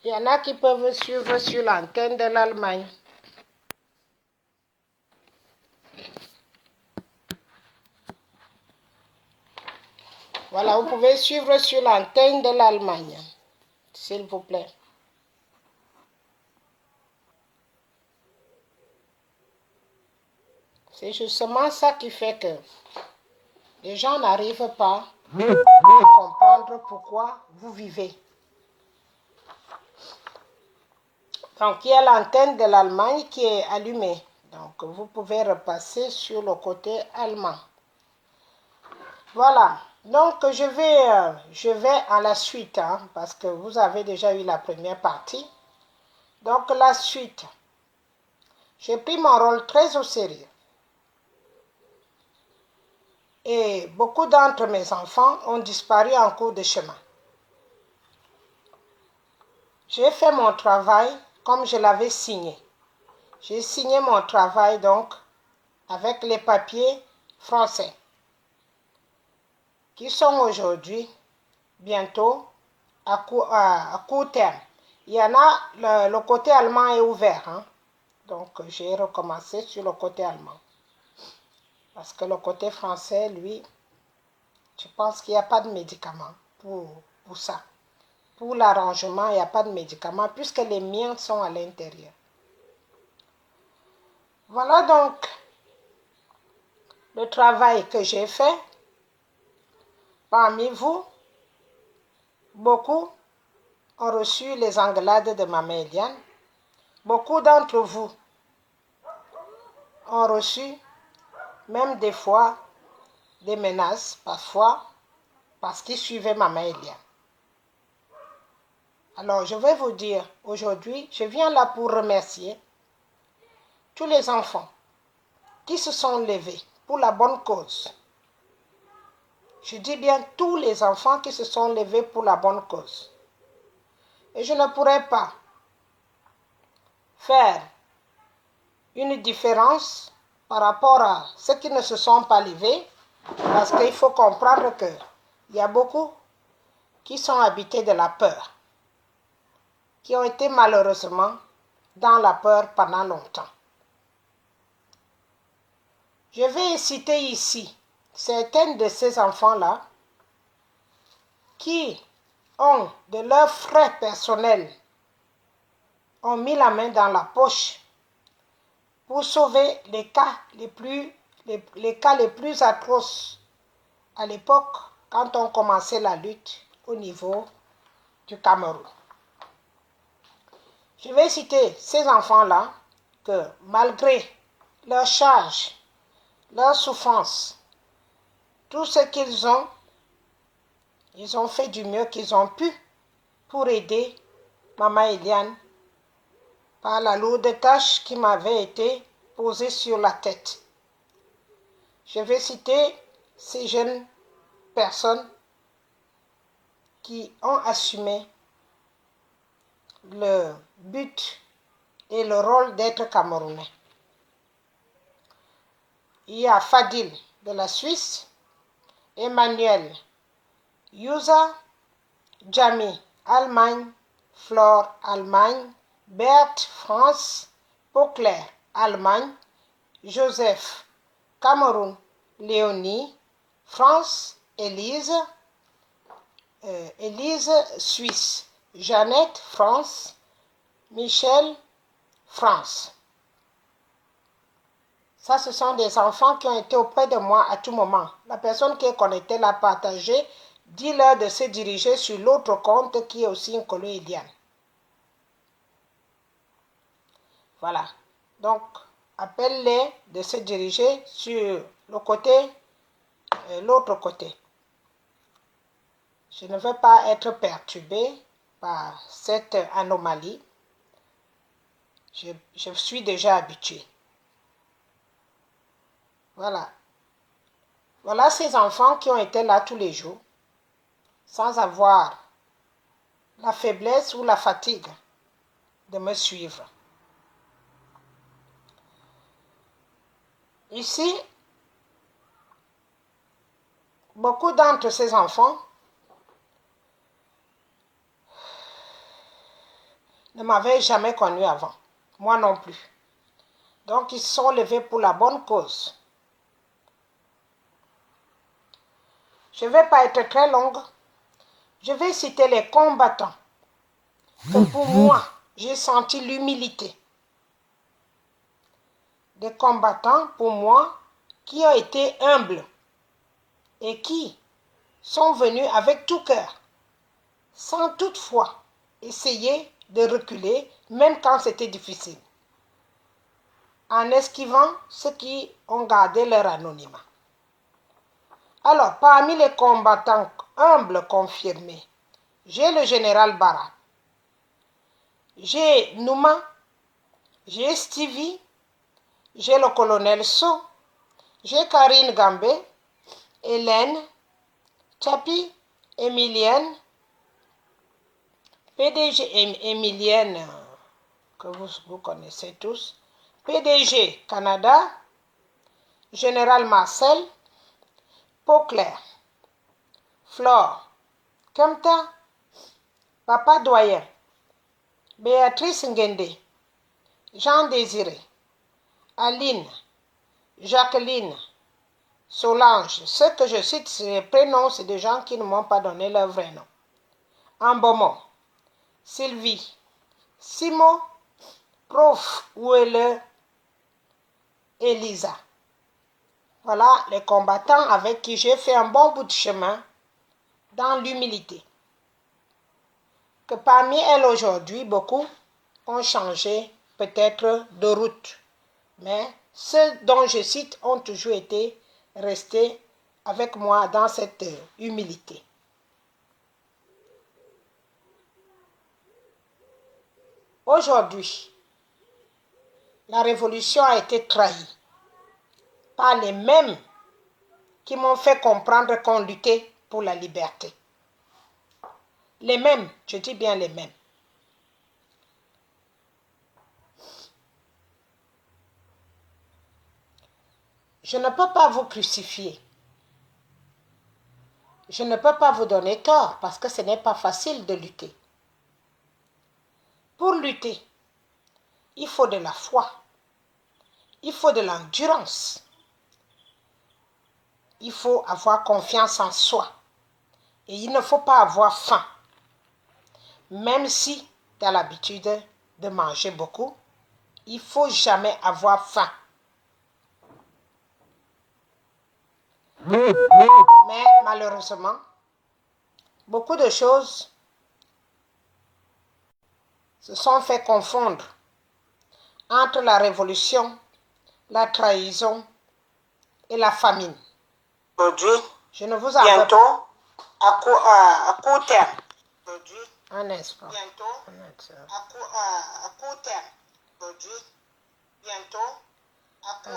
Il y en a qui peuvent suivre sur l'antenne de l'Allemagne. Voilà, vous pouvez suivre sur l'antenne de l'Allemagne, s'il vous plaît. C'est justement ça qui fait que les gens n'arrivent pas à comprendre pourquoi vous vivez. Donc, il y a l'antenne de l'Allemagne qui est allumée. Donc, vous pouvez repasser sur le côté allemand. Voilà. Donc, je vais à la suite, parce que vous avez déjà eu la première partie. Donc, la suite. J'ai pris mon rôle très au sérieux. Et beaucoup d'entre mes enfants ont disparu en cours de chemin. J'ai fait mon travail comme je l'avais signé. J'ai signé mon travail donc avec les papiers français qui sont aujourd'hui, bientôt, à court terme. Il y en a, le côté allemand est ouvert. Donc, j'ai recommencé sur le côté allemand. Parce que le côté français, lui, je pense qu'il n'y a pas de médicament pour ça. Pour l'arrangement, il n'y a pas de médicament puisque les miens sont à l'intérieur. Voilà donc le travail que j'ai fait. Parmi vous, beaucoup ont reçu les engueulades de Maman Eliane. Beaucoup d'entre vous ont reçu même des fois des menaces, parfois, parce qu'ils suivaient Maman Eliane. Alors, je vais vous dire, aujourd'hui, je viens là pour remercier tous les enfants qui se sont levés pour la bonne cause. Je dis bien tous les enfants qui se sont levés pour la bonne cause. Et je ne pourrais pas faire une différence par rapport à ceux qui ne se sont pas levés, parce qu'il faut comprendre qu'il y a beaucoup qui sont habités de la peur, qui ont été malheureusement dans la peur pendant longtemps. Je vais citer ici certains de ces enfants-là qui ont de leurs frais personnels, ont mis la main dans la poche pour sauver les cas les plus atroces à l'époque quand on commençait la lutte au niveau du Cameroun. Je vais citer ces enfants-là que malgré leur charge, leur souffrance, tout ce qu'ils ont fait du mieux qu'ils ont pu pour aider Maman Eliane par la lourde tâche qui m'avait été posée sur la tête. Je vais citer ces jeunes personnes qui ont assumé le but et le rôle d'être Camerounais. Il y a Fadil de la Suisse, Emmanuel, Yusa, Jamy, Allemagne, Flore, Allemagne, Berthe, France, Pauclair, Allemagne, Joseph, Cameroun, Léonie, France, Élise, Suisse, Jeannette, France, Michel, France. Ça, ce sont des enfants qui ont été auprès de moi à tout moment. La personne qui est connectée l'a partagé. Dis-leur de se diriger sur l'autre compte qui est aussi Nkolo Eliane. Voilà. Donc, appelle-les de se diriger sur l'autre côté. Je ne veux pas être perturbée par cette anomalie. Je suis déjà habituée. Voilà. Voilà ces enfants qui ont été là tous les jours, sans avoir la faiblesse ou la fatigue de me suivre. Ici, beaucoup d'entre ces enfants ne m'avaient jamais connu avant. Moi non plus. Donc, ils se sont levés pour la bonne cause. Je ne vais pas être très longue. Je vais citer les combattants. Que pour moi, j'ai senti l'humilité. Des combattants, pour moi, qui ont été humbles et qui sont venus avec tout cœur, sans toutefois essayer de reculer, même quand c'était difficile, en esquivant ceux qui ont gardé leur anonymat. Alors, parmi les combattants humbles confirmés, j'ai le général Bara, j'ai Nouma, j'ai Stevie, j'ai le colonel So, j'ai Karine Gambé, Hélène, Chapi, Emilienne, PDG Emilienne, que vous connaissez tous, PDG Canada, Général Marcel, Pauclair, Flore, Kemta, Papa Doyen, Béatrice Ngende, Jean Désiré, Aline, Jacqueline, Solange. Ceux que je cite, ces prénoms, c'est des gens qui ne m'ont pas donné leur vrai nom. Ambomo, Sylvie, Simo, Prof Ouele, Elisa. Voilà les combattants avec qui j'ai fait un bon bout de chemin dans l'humilité. Que parmi elles aujourd'hui, beaucoup ont changé peut-être de route. Mais ceux dont je cite ont toujours été restés avec moi dans cette humilité. Aujourd'hui, la révolution a été trahie par les mêmes qui m'ont fait comprendre qu'on luttait pour la liberté. Les mêmes, je dis bien les mêmes. Je ne peux pas vous crucifier. Je ne peux pas vous donner tort parce que ce n'est pas facile de lutter. Pour lutter, il faut de la foi. Il faut de l'endurance. Il faut avoir confiance en soi. Et il ne faut pas avoir faim. Même si tu as l'habitude de manger beaucoup, il ne faut jamais avoir faim. Mais malheureusement, beaucoup de choses se sont fait confondre entre la révolution, la trahison et la famine. Aujourd'hui, je ne vous en veux pas. À court terme. Aujourd'hui, un instant. Bientôt, à court terme. Aujourd'hui, bientôt,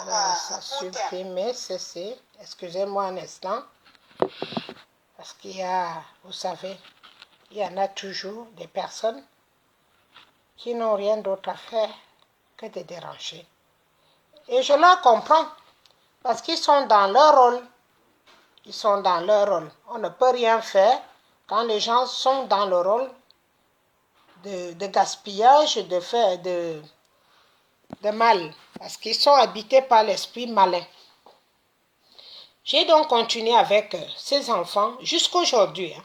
ça supprimer, ceci. Excusez-moi un instant. Parce qu'il y a, vous savez, il y en a toujours des personnes qui n'ont rien d'autre à faire que de déranger. Et je leur comprends. Parce qu'ils sont dans leur rôle. Ils sont dans leur rôle. On ne peut rien faire quand les gens sont dans le rôle de gaspillage, de mal. Parce qu'ils sont habités par l'esprit malin. J'ai donc continué avec ces enfants jusqu'aujourd'hui.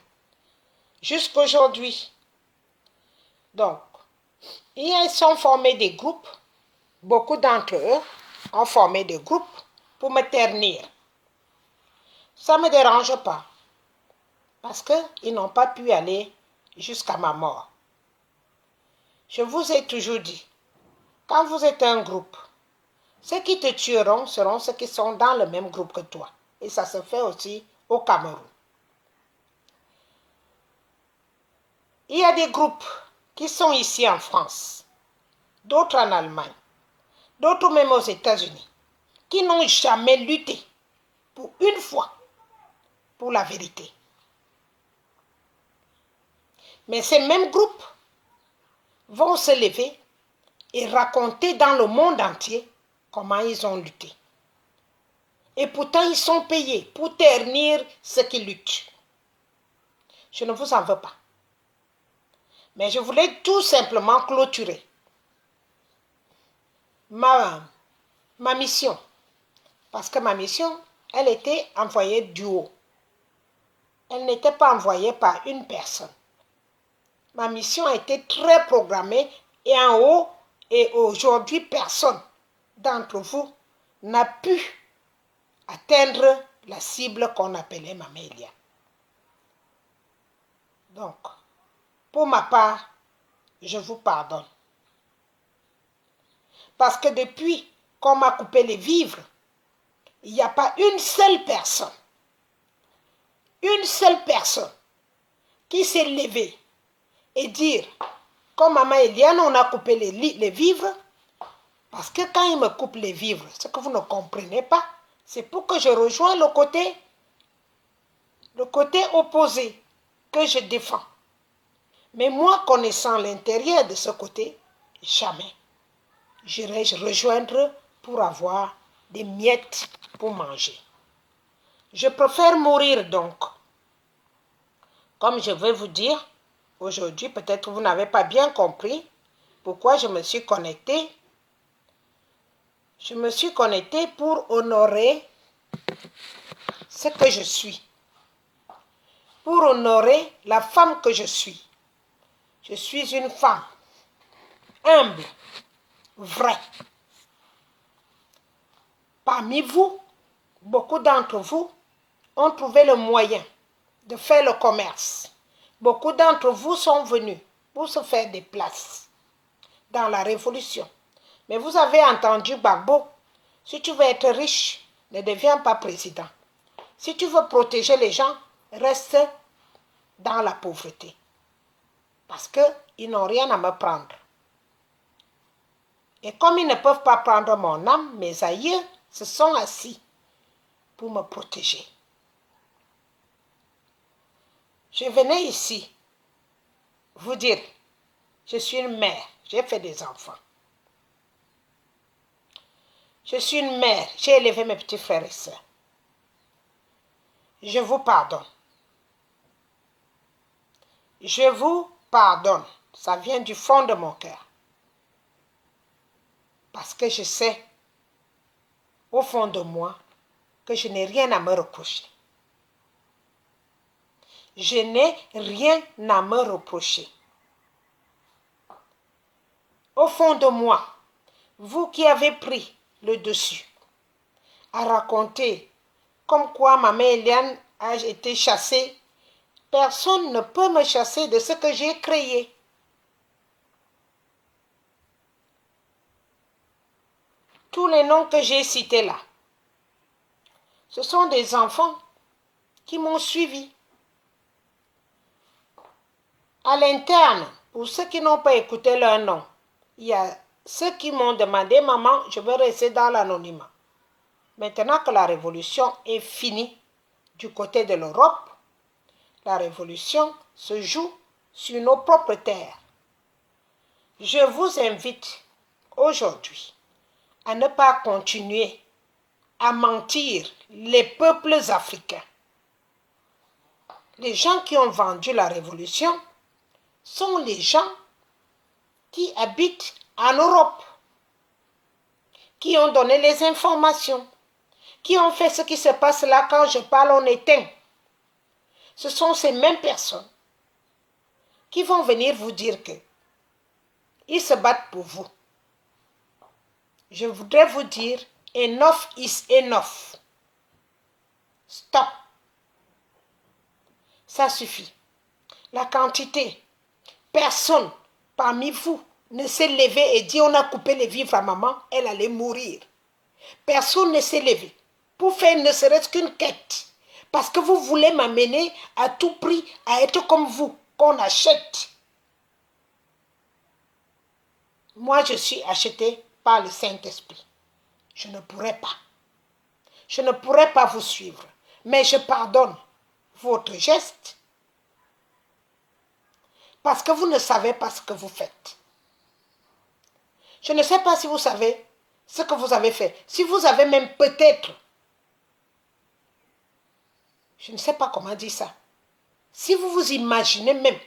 Jusqu'aujourd'hui. Donc, ils sont formés des groupes. Beaucoup d'entre eux ont formé des groupes pour me ternir. Ça ne me dérange pas. Parce qu'ils n'ont pas pu aller jusqu'à ma mort. Je vous ai toujours dit, quand vous êtes un groupe, ceux qui te tueront seront ceux qui sont dans le même groupe que toi. Et ça se fait aussi au Cameroun. Il y a des groupes qui sont ici en France, d'autres en Allemagne, d'autres même aux États-Unis, qui n'ont jamais lutté pour une fois pour la vérité. Mais ces mêmes groupes vont se lever et raconter dans le monde entier comment ils ont lutté. Et pourtant, ils sont payés pour ternir ceux qui luttent. Je ne vous en veux pas. Mais je voulais tout simplement clôturer ma mission. Parce que ma mission, elle était envoyée du haut. Elle n'était pas envoyée par une personne. Ma mission a été très programmée et en haut, et aujourd'hui, personne d'entre vous n'a pu atteindre la cible qu'on appelait Maman Eliane. Donc, pour ma part, je vous pardonne. Parce que depuis qu'on m'a coupé les vivres, il n'y a pas une seule personne qui s'est levée et dire, comme Maman Eliane, on a coupé les vivres, parce que quand il me coupe les vivres, ce que vous ne comprenez pas, c'est pour que je rejoigne le côté opposé que je défends. Mais moi, connaissant l'intérieur de ce côté, jamais j'irai rejoindre pour avoir des miettes pour manger. Je préfère mourir donc. Comme je vais vous dire, aujourd'hui, peut-être vous n'avez pas bien compris pourquoi je me suis connectée. Je me suis connectée pour honorer ce que je suis. Pour honorer la femme que je suis. Je suis une femme humble, vraie. Parmi vous, beaucoup d'entre vous ont trouvé le moyen de faire le commerce. Beaucoup d'entre vous sont venus pour se faire des places dans la révolution. Mais vous avez entendu Gbagbo, si tu veux être riche, ne deviens pas président. Si tu veux protéger les gens, reste dans la pauvreté. Parce qu'ils n'ont rien à me prendre. Et comme ils ne peuvent pas prendre mon âme, mes aïeux se sont assis pour me protéger. Je venais ici vous dire, je suis une mère, j'ai fait des enfants. Je suis une mère, j'ai élevé mes petits frères et sœurs. Je vous pardonne. Je vous pardonne. Ça vient du fond de mon cœur. Parce que je sais, au fond de moi, que je n'ai rien à me reprocher. Je n'ai rien à me reprocher. Au fond de moi, vous qui avez pris le dessus, à raconter comme quoi Maman Eliane a été chassée, personne ne peut me chasser de ce que j'ai créé. Tous les noms que j'ai cités là, ce sont des enfants qui m'ont suivi. À l'interne, pour ceux qui n'ont pas écouté leur nom, il y a ceux qui m'ont demandé, maman, je veux rester dans l'anonymat. Maintenant que la révolution est finie du côté de l'Europe, la révolution se joue sur nos propres terres. Je vous invite aujourd'hui à ne pas continuer à mentir les peuples africains. Les gens qui ont vendu la révolution sont les gens qui habitent en Europe, qui ont donné les informations, qui ont fait ce qui se passe là quand je parle, on éteint. Ce sont ces mêmes personnes qui vont venir vous dire que ils se battent pour vous. Je voudrais vous dire, enough is enough. Stop. Ça suffit. La quantité. Personne parmi vous ne s'est levé et dit on a coupé les vivres à maman, elle allait mourir. Personne ne s'est levé pour faire ne serait-ce qu'une quête. Parce que vous voulez m'amener à tout prix à être comme vous, qu'on achète. Moi, je suis acheté par le Saint-Esprit. Je ne pourrais pas. Je ne pourrais pas vous suivre. Mais je pardonne votre geste. Parce que vous ne savez pas ce que vous faites. Je ne sais pas si vous savez ce que vous avez fait. Si vous avez même peut-être, je ne sais pas comment dire ça. Si vous vous imaginez même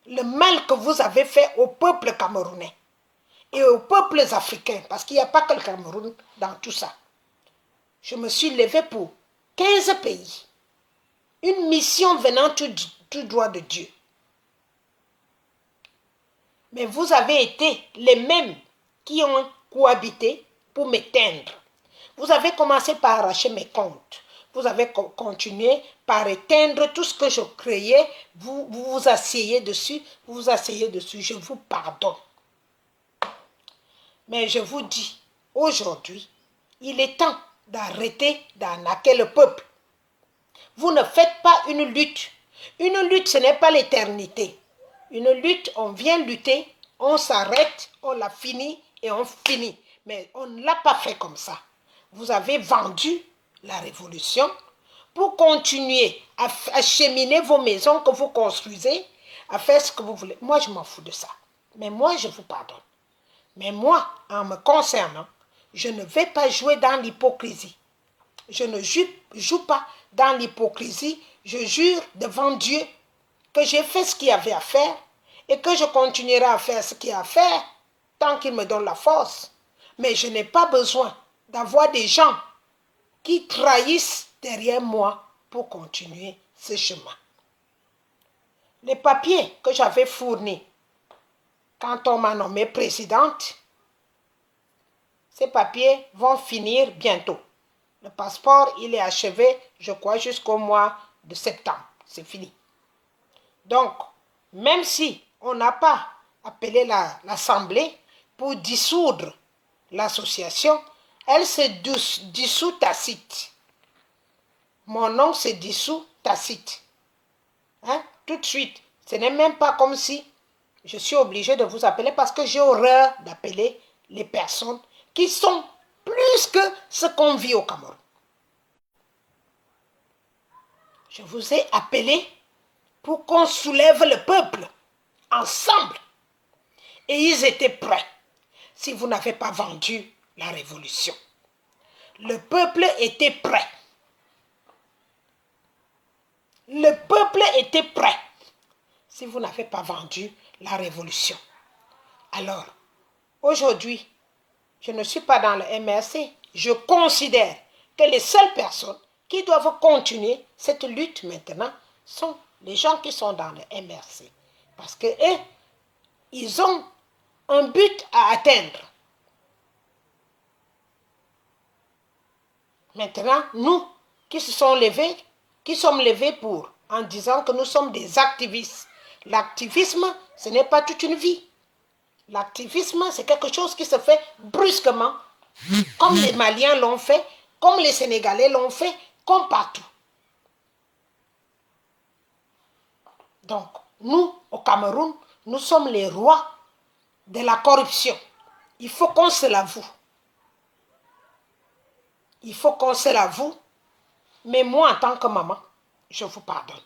le mal que vous avez fait au peuple camerounais et aux peuples africains, parce qu'il n'y a pas que le Cameroun dans tout ça. Je me suis levée pour 15 pays. Une mission venant tout droit de Dieu. Mais vous avez été les mêmes qui ont cohabité pour m'éteindre. Vous avez commencé par arracher mes comptes. Vous avez continué par éteindre tout ce que je créais. Vous vous asseyez dessus. Vous vous asseyez dessus. Je vous pardonne. Mais je vous dis, aujourd'hui, il est temps d'arrêter d'arnaquer le peuple. Vous ne faites pas une lutte. Une lutte, ce n'est pas l'éternité. Une lutte, on vient lutter, on s'arrête, on l'a fini et on finit. Mais on ne l'a pas fait comme ça. Vous avez vendu la révolution pour continuer à cheminer vos maisons que vous construisez, à faire ce que vous voulez. Moi, je m'en fous de ça. Mais moi, je vous pardonne. Mais moi, en me concernant, je ne vais pas jouer dans l'hypocrisie. Je ne joue pas dans l'hypocrisie. Je jure devant Dieu que j'ai fait ce qu'il y avait à faire et que je continuerai à faire ce qu'il y a à faire tant qu'il me donne la force. Mais je n'ai pas besoin d'avoir des gens qui trahissent derrière moi pour continuer ce chemin. Les papiers que j'avais fournis quand on m'a nommée présidente, ces papiers vont finir bientôt. Le passeport, il est achevé, je crois, jusqu'au mois de septembre. C'est fini. Donc, même si on n'a pas appelé l'Assemblée pour dissoudre l'association, elle se dissout tacite. Mon nom se dissout tacite. Hein? Tout de suite. Ce n'est même pas comme si je suis obligée de vous appeler parce que j'ai horreur d'appeler les personnes qui sont plus que ce qu'on vit au Cameroun. Je vous ai appelé pour qu'on soulève le peuple ensemble. Et ils étaient prêts. Si vous n'avez pas vendu la révolution, le peuple était prêt. Le peuple était prêt. Si vous n'avez pas vendu la révolution. Alors, aujourd'hui, je ne suis pas dans le MRC. Je considère que les seules personnes qui doivent continuer cette lutte maintenant sont les gens qui sont dans le MRC. Parce que eux, ils ont un but à atteindre. Maintenant, nous qui se sont levés, qui sommes levés pour, en disant que nous sommes des activistes. L'activisme, ce n'est pas toute une vie. L'activisme, c'est quelque chose qui se fait brusquement, comme les Maliens l'ont fait, comme les Sénégalais l'ont fait, comme partout. Donc, nous, au Cameroun, nous sommes les rois de la corruption. Il faut qu'on se l'avoue. Il faut qu'on se l'avoue. Mais moi, en tant que maman, je vous pardonne.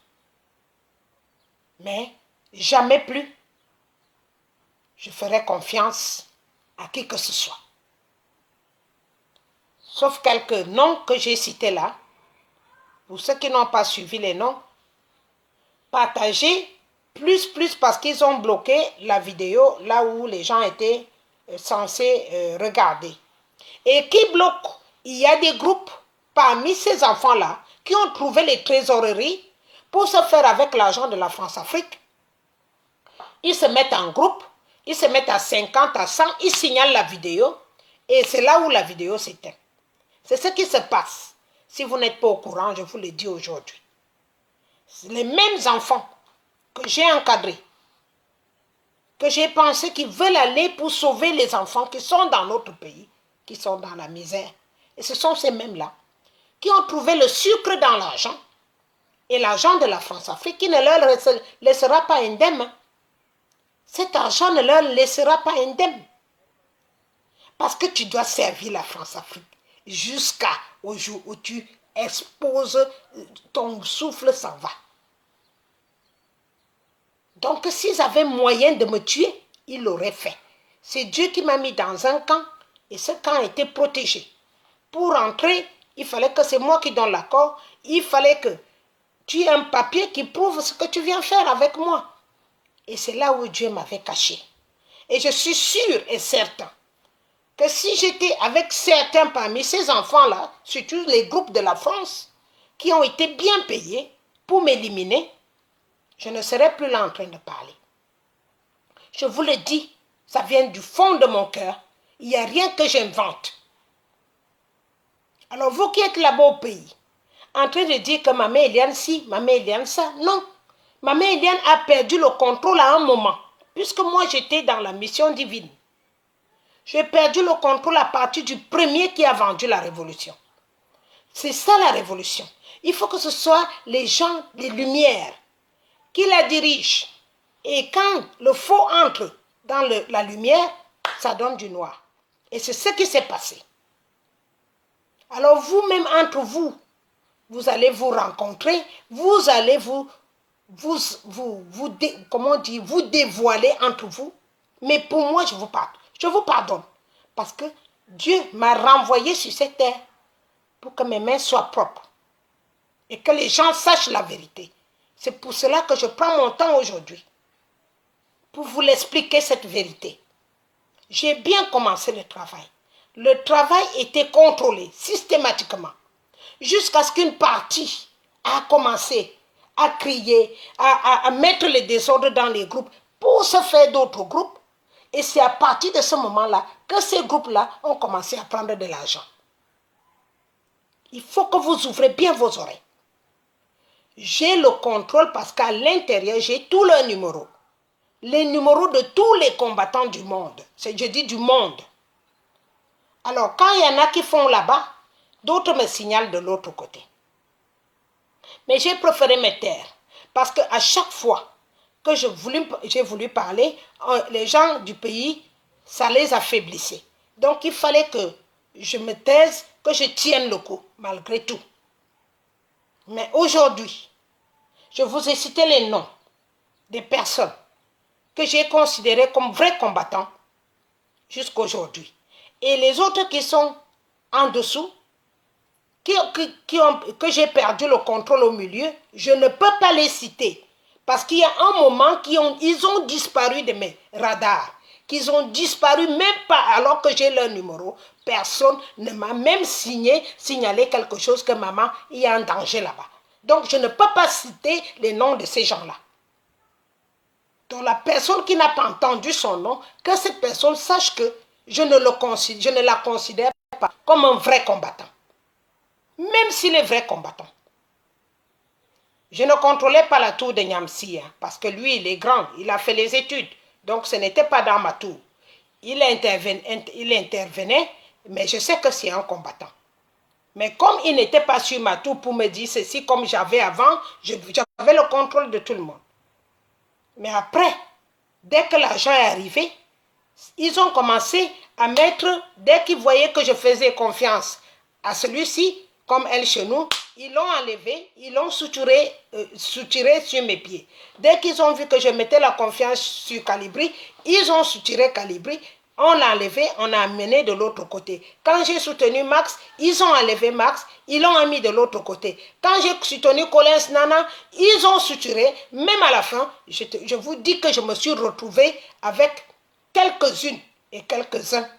Mais jamais plus je ferai confiance à qui que ce soit. Sauf quelques noms que j'ai cités là. Pour ceux qui n'ont pas suivi les noms, partagez plus parce qu'ils ont bloqué la vidéo là où les gens étaient censés regarder. Et qui bloquent? Il y a des groupes parmi ces enfants-là qui ont trouvé les trésoreries pour se faire avec l'argent de la France-Afrique. Ils se mettent en groupe, ils se mettent à 50, à 100, ils signalent la vidéo et c'est là où la vidéo s'éteint. C'est ce qui se passe. Si vous n'êtes pas au courant, je vous le dis aujourd'hui. Les mêmes enfants que j'ai encadrés, que j'ai pensé qu'ils veulent aller pour sauver les enfants qui sont dans notre pays, qui sont dans la misère. Et ce sont ces mêmes-là qui ont trouvé le sucre dans l'argent et l'argent de la France-Afrique qui ne leur laissera pas indemne. Cet argent ne leur laissera pas indemne. Parce que tu dois servir la France-Afrique jusqu'au jour où tu exposes, ton souffle s'en va. Donc s'ils avaient moyen de me tuer, ils l'auraient fait. C'est Dieu qui m'a mis dans un camp et ce camp était protégé. Pour entrer, il fallait que c'est moi qui donne l'accord. Il fallait que tu aies un papier qui prouve ce que tu viens faire avec moi. Et c'est là où Dieu m'avait caché. Et je suis sûre et certain que si j'étais avec certains parmi ces enfants-là, surtout les groupes de la France, qui ont été bien payés pour m'éliminer, je ne serais plus là en train de parler. Je vous le dis, ça vient du fond de mon cœur. Il n'y a rien que j'invente. Alors vous qui êtes là-bas au pays, en train de dire que Maman Eliane ci, Maman Eliane ça, non. Maman Eliane a perdu le contrôle à un moment, puisque moi j'étais dans la mission divine. J'ai perdu le contrôle à partir du premier qui a vendu la révolution. C'est ça la révolution. Il faut que ce soit les gens des lumières qui la dirigent. Et quand le faux entre dans la lumière, ça donne du noir. Et c'est ce qui s'est passé. Alors vous-même entre vous, vous allez vous rencontrer, vous allez vous dévoiler entre vous. Mais pour moi, je vous pardonne. Je vous pardonne. Parce que Dieu m'a renvoyé sur cette terre pour que mes mains soient propres. Et que les gens sachent la vérité. C'est pour cela que je prends mon temps aujourd'hui. Pour vous l'expliquer cette vérité. J'ai bien commencé le travail. Le travail était contrôlé systématiquement. Jusqu'à ce qu'une partie a commencé à crier, à mettre le désordre dans les groupes pour se faire d'autres groupes. Et c'est à partir de ce moment-là que ces groupes-là ont commencé à prendre de l'argent. Il faut que vous ouvrez bien vos oreilles. J'ai le contrôle parce qu'à l'intérieur, j'ai tous leurs numéros. Les numéros de tous les combattants du monde. Je dis du monde. Alors, quand il y en a qui font là-bas, d'autres me signalent de l'autre côté. Mais j'ai préféré me taire. Parce qu'à chaque fois que j'ai voulu parler, les gens du pays, ça les affaiblissait. Donc, il fallait que je me taise, que je tienne le coup, malgré tout. Mais aujourd'hui, je vous ai cité les noms des personnes que j'ai considérées comme vrais combattants jusqu'à aujourd'hui. Et les autres qui sont en dessous, que j'ai perdu le contrôle au milieu, je ne peux pas les citer. Parce qu'il y a un moment ils ont disparu de mes radars. Qu'ils ont disparu même pas alors que j'ai leur numéro. Personne ne m'a même signalé quelque chose que maman, il y a un danger là-bas. Donc je ne peux pas citer les noms de ces gens-là. Donc la personne qui n'a pas entendu son nom, que cette personne sache que je ne la considère pas comme un vrai combattant. Même s'il est vrai combattant. Je ne contrôlais pas la tour de Niamsi, parce que lui, il est grand, il a fait les études. Donc ce n'était pas dans ma tour. Il intervenait, mais je sais que c'est un combattant. Mais comme il n'était pas sur ma tour pour me dire ceci comme j'avais avant, j'avais le contrôle de tout le monde. Mais après, dès que l'argent est arrivé, ils ont commencé à mettre, dès qu'ils voyaient que je faisais confiance à celui-ci, comme elle chez nous, ils l'ont enlevé, ils l'ont suturé sur mes pieds. Dès qu'ils ont vu que je mettais la confiance sur Calibri, ils ont suturé Calibri, on l'a enlevé, on l'a amené de l'autre côté. Quand j'ai soutenu Max, ils ont enlevé Max, ils l'ont mis de l'autre côté. Quand j'ai soutenu Collins Nana, ils ont suturé. Même à la fin, je vous dis que je me suis retrouvée avec quelques-unes et quelques-uns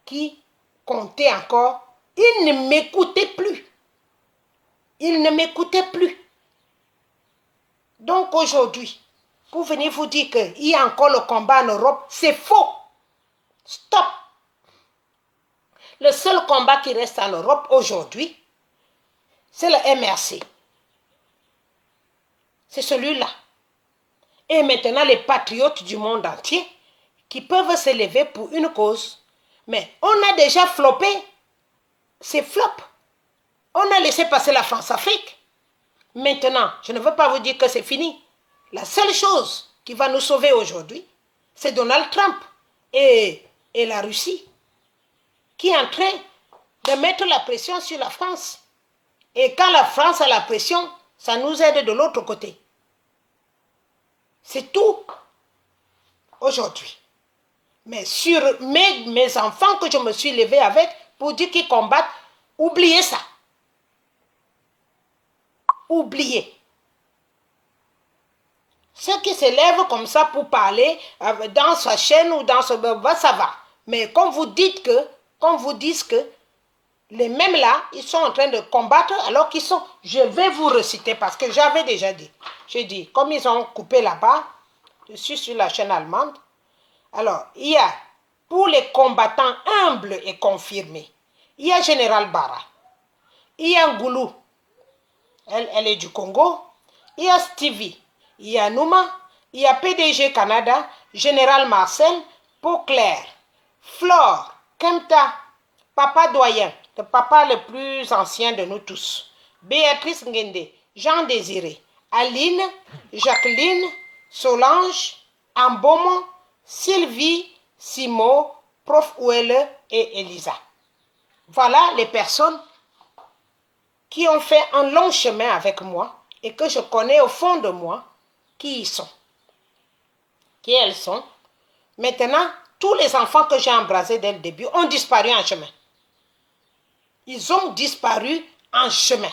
qui comptaient encore. Ils ne m'écoutaient plus. Ils ne m'écoutaient plus. Donc aujourd'hui, pour venir vous dire qu'il y a encore le combat en Europe, c'est faux. Stop. Le seul combat qui reste en Europe aujourd'hui, c'est le MRC. C'est celui-là. Et maintenant, les patriotes du monde entier qui peuvent se lever pour une cause. Mais on a déjà floppé. C'est flop. On a laissé passer la France-Afrique. Maintenant, je ne veux pas vous dire que c'est fini. La seule chose qui va nous sauver aujourd'hui, c'est Donald Trump et la Russie qui est en train de mettre la pression sur la France. Et quand la France a la pression, ça nous aide de l'autre côté. C'est tout aujourd'hui. Mais sur mes enfants que je me suis levé avec pour dire qu'ils combattent, oubliez ça. Oubliez. Ceux qui se lèvent comme ça pour parler dans sa chaîne ou dans ce... ça va. Mais quand vous dites que les mêmes là, ils sont en train de combattre alors qu'ils sont... Je vais vous reciter parce que j'avais déjà dit. J'ai dit, comme ils ont coupé là-bas, je suis sur la chaîne allemande. Alors, il y a, pour les combattants humbles et confirmés, il y a Général Bara. Il y a Ngoulou. Elle est du Congo. Il y a Stevie. Il y a Nouma. Il y a PDG Canada, Général Marcel, Pauclair, Flore, Kemta, Papa Doyen, le papa le plus ancien de nous tous, Béatrice Ngende, Jean Désiré, Aline, Jacqueline, Solange, Ambomo, Sylvie, Simo, Prof Ouelle et Elisa. Voilà les personnes qui ont fait un long chemin avec moi et que je connais au fond de moi qui ils sont, qui elles sont. Maintenant, tous les enfants que j'ai embrassés dès le début ont disparu en chemin. Ils ont disparu en chemin.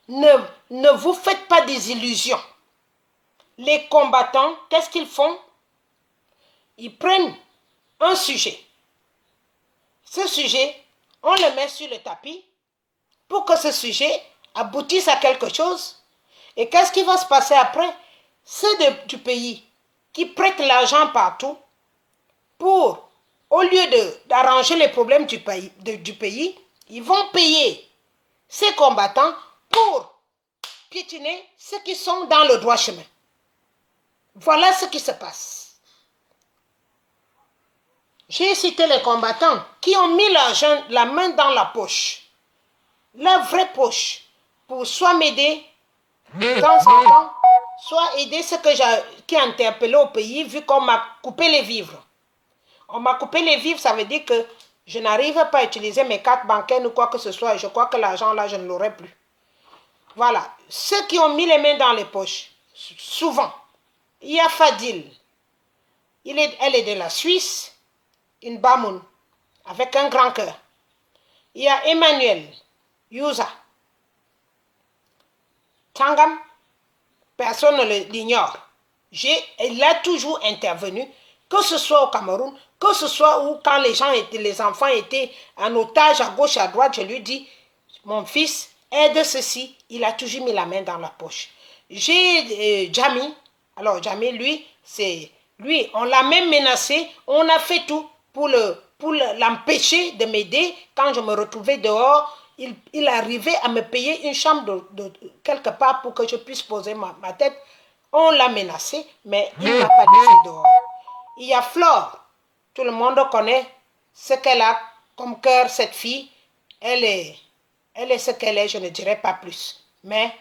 Ne vous faites pas des illusions. Les combattants, qu'est-ce qu'ils font? Ils prennent un sujet. Ce sujet, on le met sur le tapis pour que ce sujet aboutisse à quelque chose. Et qu'est-ce qui va se passer après? Ceux du pays qui prêtent l'argent partout pour, au lieu d'arranger les problèmes du pays, ils vont payer ces combattants pour piétiner ceux qui sont dans le droit chemin. Voilà ce qui se passe. J'ai cité les combattants qui ont mis la main dans la poche, la vraie poche, pour soit m'aider de temps en temps, soit aider ceux qui ont interpellé au pays, vu qu'on m'a coupé les vivres. On m'a coupé les vivres, ça veut dire que je n'arrive pas à utiliser mes cartes bancaires ou quoi que ce soit. Je crois que l'argent là, je ne l'aurai plus. Voilà. Ceux qui ont mis les mains dans les poches, souvent, il y a Fadil. Elle est de la Suisse, une Bamoun, avec un grand cœur. Il y a Emmanuel, Yusa, Tangam, personne ne l'ignore. Elle a toujours intervenu, que ce soit au Cameroun, que ce soit où quand les enfants étaient en otage à gauche, à droite, je lui dis, mon fils, aide ceci. Il a toujours mis la main dans la poche. J'ai Jami. Alors Jami, lui, on l'a même menacé. On a fait tout pour l'empêcher de m'aider. Quand je me retrouvais dehors, il arrivait à me payer une chambre de quelque part pour que je puisse poser ma tête. On l'a menacé, mais il ne m'a pas laissé dehors. Il y a Flore. Tout le monde connaît ce qu'elle a comme cœur, cette fille. Elle est ce qu'elle est, je ne dirais pas plus. Mais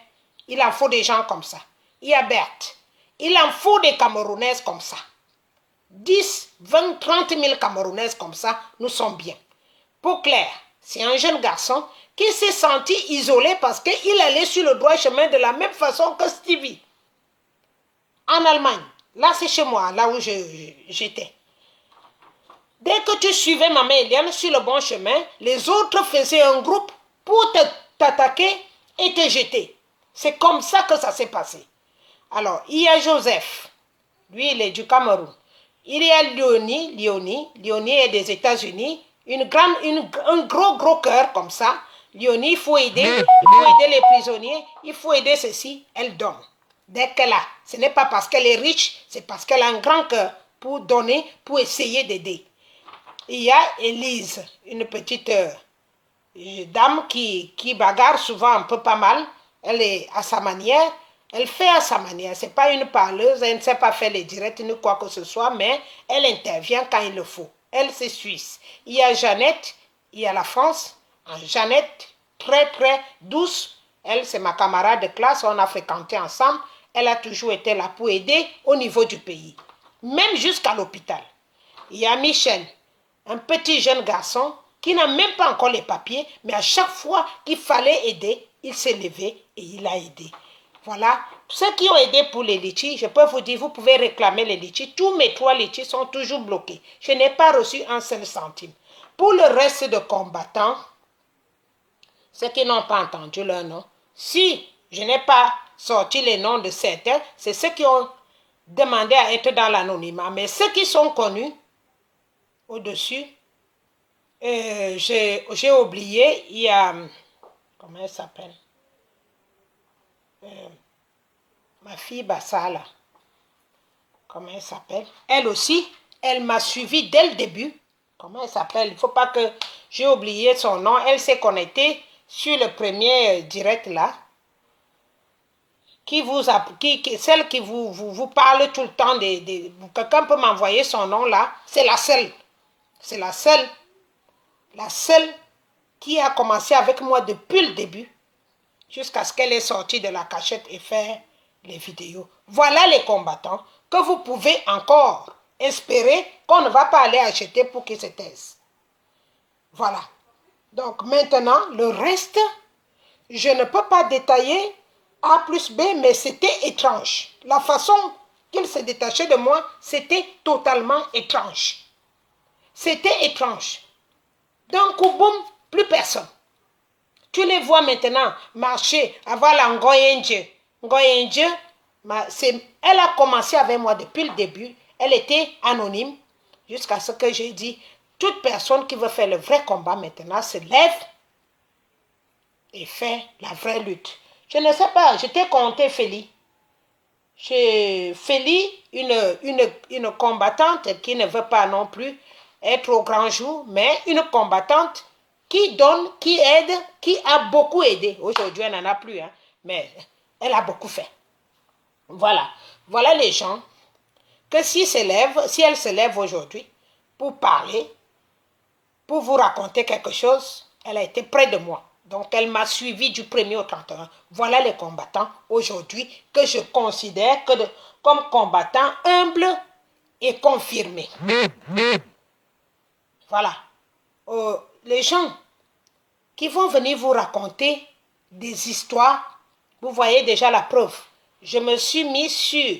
il en faut des gens comme ça. Il y a Berthe. Il en faut des Camerounaises comme ça. 10, 20, 30 000 Camerounaises comme ça, nous sommes bien. Pauclair, c'est un jeune garçon qui s'est senti isolé parce qu'il allait sur le droit chemin de la même façon que Stevie. En Allemagne, là c'est chez moi, là où j'étais. Dès que tu suivais Maman Eliane sur le bon chemin, les autres faisaient un groupe pour t'attaquer et te jeter. C'est comme ça que ça s'est passé. Alors, il y a Joseph. Lui, il est du Cameroun. Il y a Léonie est des États-Unis. Un gros cœur comme ça. Léonie, il faut aider les prisonniers, il faut aider ceci. Elle donne. Dès qu'elle a, ce n'est pas parce qu'elle est riche, c'est parce qu'elle a un grand cœur pour donner, pour essayer d'aider. Il y a Élise, une petite dame qui bagarre souvent un peu pas mal. Elle est à sa manière. Elle fait à sa manière. Ce n'est pas une parleuse. Elle ne sait pas faire les directs ni quoi que ce soit. Mais elle intervient quand il le faut. Elle, c'est suisse. Il y a Jeannette. Il y a la France. Jeannette, très douce. Elle, c'est ma camarade de classe. On a fréquenté ensemble. Elle a toujours été là pour aider au niveau du pays. Même jusqu'à l'hôpital. Il y a Michel. Un petit jeune garçon qui n'a même pas encore les papiers, mais à chaque fois qu'il fallait aider, il s'est levé et il a aidé. Voilà. Ceux qui ont aidé pour les litchis, je peux vous dire, vous pouvez réclamer les litchis. Tous mes 3 litchis sont toujours bloqués. Je n'ai pas reçu un seul centime. Pour le reste de combattants, ceux qui n'ont pas entendu leur nom, si je n'ai pas sorti les noms de certains, c'est ceux qui ont demandé à être dans l'anonymat. Mais ceux qui sont connus au-dessus, j'ai oublié, il y a, comment elle s'appelle? Ma fille Bassala, comment elle s'appelle? Elle aussi, elle m'a suivi dès le début. Comment elle s'appelle? Il ne faut pas que j'ai oublié son nom. Elle s'est connectée sur le premier direct là. Celle qui vous parle tout le temps. Quelqu'un peut m'envoyer son nom là. C'est la seule. C'est la seule. La seule qui a commencé avec moi depuis le début. Jusqu'à ce qu'elle est sortie de la cachette et faire les vidéos. Voilà les combattants que vous pouvez encore espérer qu'on ne va pas aller acheter pour qu'ils se taisent. Voilà. Donc maintenant, le reste, je ne peux pas détailler A plus B, mais c'était étrange. La façon qu'il se détachait de moi, c'était totalement étrange. C'était étrange. D'un coup, boum, plus personne. Tu les vois maintenant marcher, avoir la Ngoyenje. Ngoyenje, elle a commencé avec moi depuis le début. Elle était anonyme jusqu'à ce que j'ai dit, toute personne qui veut faire le vrai combat maintenant se lève et fait la vraie lutte. Je ne sais pas, je t'ai compté Félie. Félie, une combattante qui ne veut pas non plus être au grand jour, mais une combattante qui donne, qui aide, qui a beaucoup aidé. Aujourd'hui, elle n'en a plus, hein, mais elle a beaucoup fait. Voilà. Voilà les gens que si elle se lève aujourd'hui pour parler, pour vous raconter quelque chose, elle a été près de moi. Donc, elle m'a suivi du 1er au 31. Voilà les combattants aujourd'hui que je considère comme combattants humbles et confirmés. Voilà. Les gens qui vont venir vous raconter des histoires, vous voyez déjà la preuve. Je me suis mis sur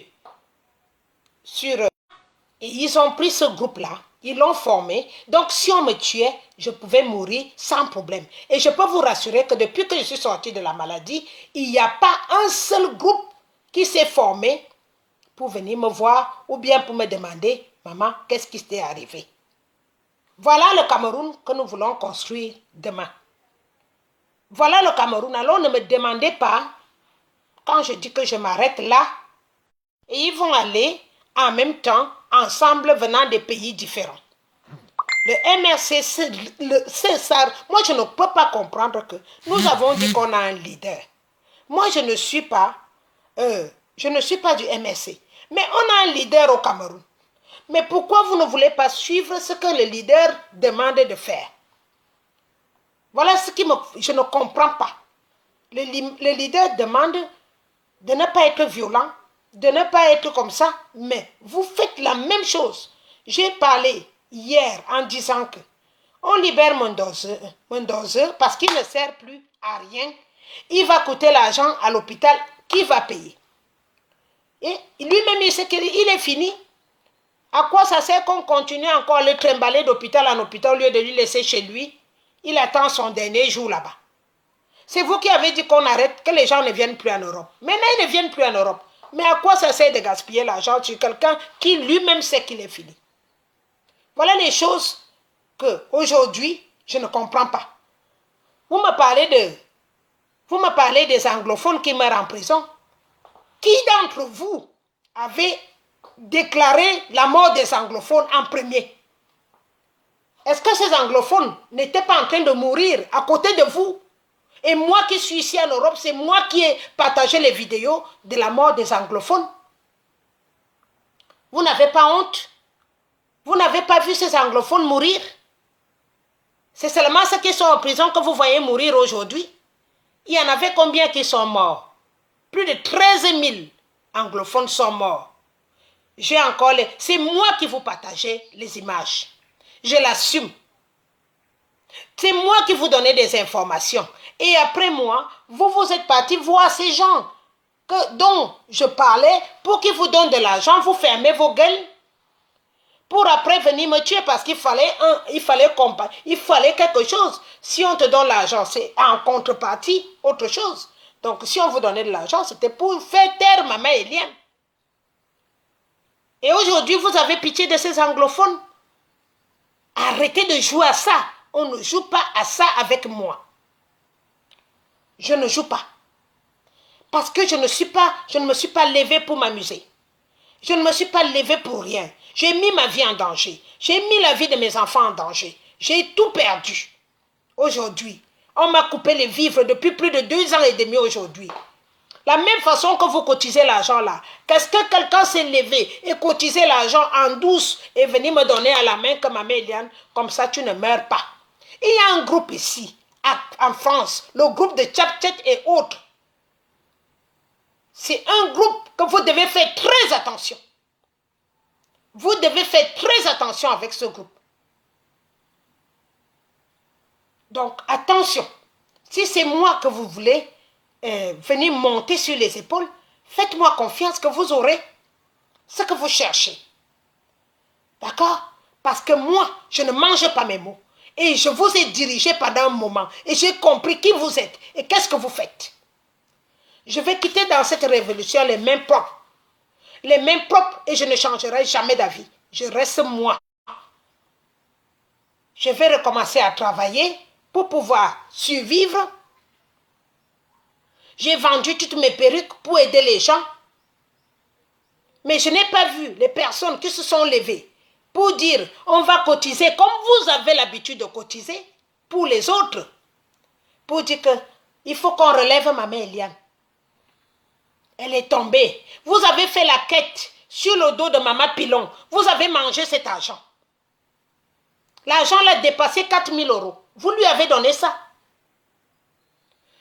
et ils ont pris ce groupe-là, ils l'ont formé. Donc, si on me tuait, je pouvais mourir sans problème. Et je peux vous rassurer que depuis que je suis sortie de la maladie, il n'y a pas un seul groupe qui s'est formé pour venir me voir ou bien pour me demander, maman, qu'est-ce qui t'est arrivé? Voilà le Cameroun que nous voulons construire demain. Voilà le Cameroun. Alors, ne me demandez pas, quand je dis que je m'arrête là, et ils vont aller en même temps, ensemble, venant des pays différents. Le MRC, c'est ça. Moi, je ne peux pas comprendre que nous avons dit qu'on a un leader. Moi, je ne suis pas du MRC. Mais on a un leader au Cameroun. Mais pourquoi vous ne voulez pas suivre ce que le leader demande de faire? Voilà ce que je ne comprends pas. Le leader demande de ne pas être violent, de ne pas être comme ça, mais vous faites la même chose. J'ai parlé hier en disant que on libère Mendoza parce qu'il ne sert plus à rien. Il va coûter l'argent à l'hôpital. Qui va payer? Et lui-même, il sait qu'il est fini. À quoi ça sert qu'on continue encore à le trimballer d'hôpital en hôpital au lieu de lui laisser chez lui? Il attend son dernier jour là-bas. C'est vous qui avez dit qu'on arrête, que les gens ne viennent plus en Europe. Maintenant, ils ne viennent plus en Europe. Mais à quoi ça sert de gaspiller l'argent sur quelqu'un qui lui-même sait qu'il est fini? Voilà les choses que aujourd'hui je ne comprends pas. Vous me parlez des anglophones qui meurent en prison. Qui d'entre vous avait déclaré la mort des anglophones en premier? Est-ce que ces anglophones n'étaient pas en train de mourir à côté de vous? Et moi qui suis ici en Europe, c'est moi qui ai partagé les vidéos de la mort des anglophones. Vous n'avez pas honte? Vous n'avez pas vu ces anglophones mourir? C'est seulement ceux qui sont en prison que vous voyez mourir aujourd'hui. Il y en avait combien qui sont morts? Plus de 13 000 anglophones sont morts. J'ai encore c'est moi qui vous partageais les images. Je l'assume. C'est moi qui vous donnais des informations. Et après moi, vous êtes partis voir ces gens dont je parlais pour qu'ils vous donnent de l'argent. Vous fermez vos gueules pour après venir me tuer parce qu'il fallait quelque chose. Si on te donne l'argent, c'est en contrepartie autre chose. Donc, si on vous donnait de l'argent, c'était pour faire taire maman Eliane. Et aujourd'hui, vous avez pitié de ces anglophones. Arrêtez de jouer à ça. On ne joue pas à ça avec moi. Je ne joue pas. Parce que je ne me suis pas levée pour m'amuser. Je ne me suis pas levée pour rien. J'ai mis ma vie en danger. J'ai mis la vie de mes enfants en danger. J'ai tout perdu. Aujourd'hui, on m'a coupé les vivres depuis plus de 2 ans et demi aujourd'hui. La même façon que vous cotisez l'argent là, qu'est-ce que quelqu'un s'est levé et cotisé l'argent en douce et venir me donner à la main comme ma Eliane, comme ça tu ne meurs pas. Il y a un groupe ici, en France, le groupe de Tchap-Tchet et autres. C'est un groupe que vous devez faire très attention. Vous devez faire très attention avec ce groupe. Donc, attention. Si c'est moi que vous voulez venir monter sur les épaules, faites-moi confiance que vous aurez ce que vous cherchez. D'accord? Parce que moi, je ne mange pas mes mots. Et je vous ai dirigé pendant un moment. Et j'ai compris qui vous êtes et qu'est-ce que vous faites. Je vais quitter dans cette révolution les mains propres. Les mains propres et je ne changerai jamais d'avis. Je reste moi. Je vais recommencer à travailler pour pouvoir survivre. J'ai vendu toutes mes perruques pour aider les gens. Mais je n'ai pas vu les personnes qui se sont levées pour dire on va cotiser comme vous avez l'habitude de cotiser pour les autres. Pour dire qu'il faut qu'on relève maman Eliane. Elle est tombée. Vous avez fait la quête sur le dos de maman Pilon. Vous avez mangé cet argent. L'argent l'a dépassé 4 000 €. Vous lui avez donné ça.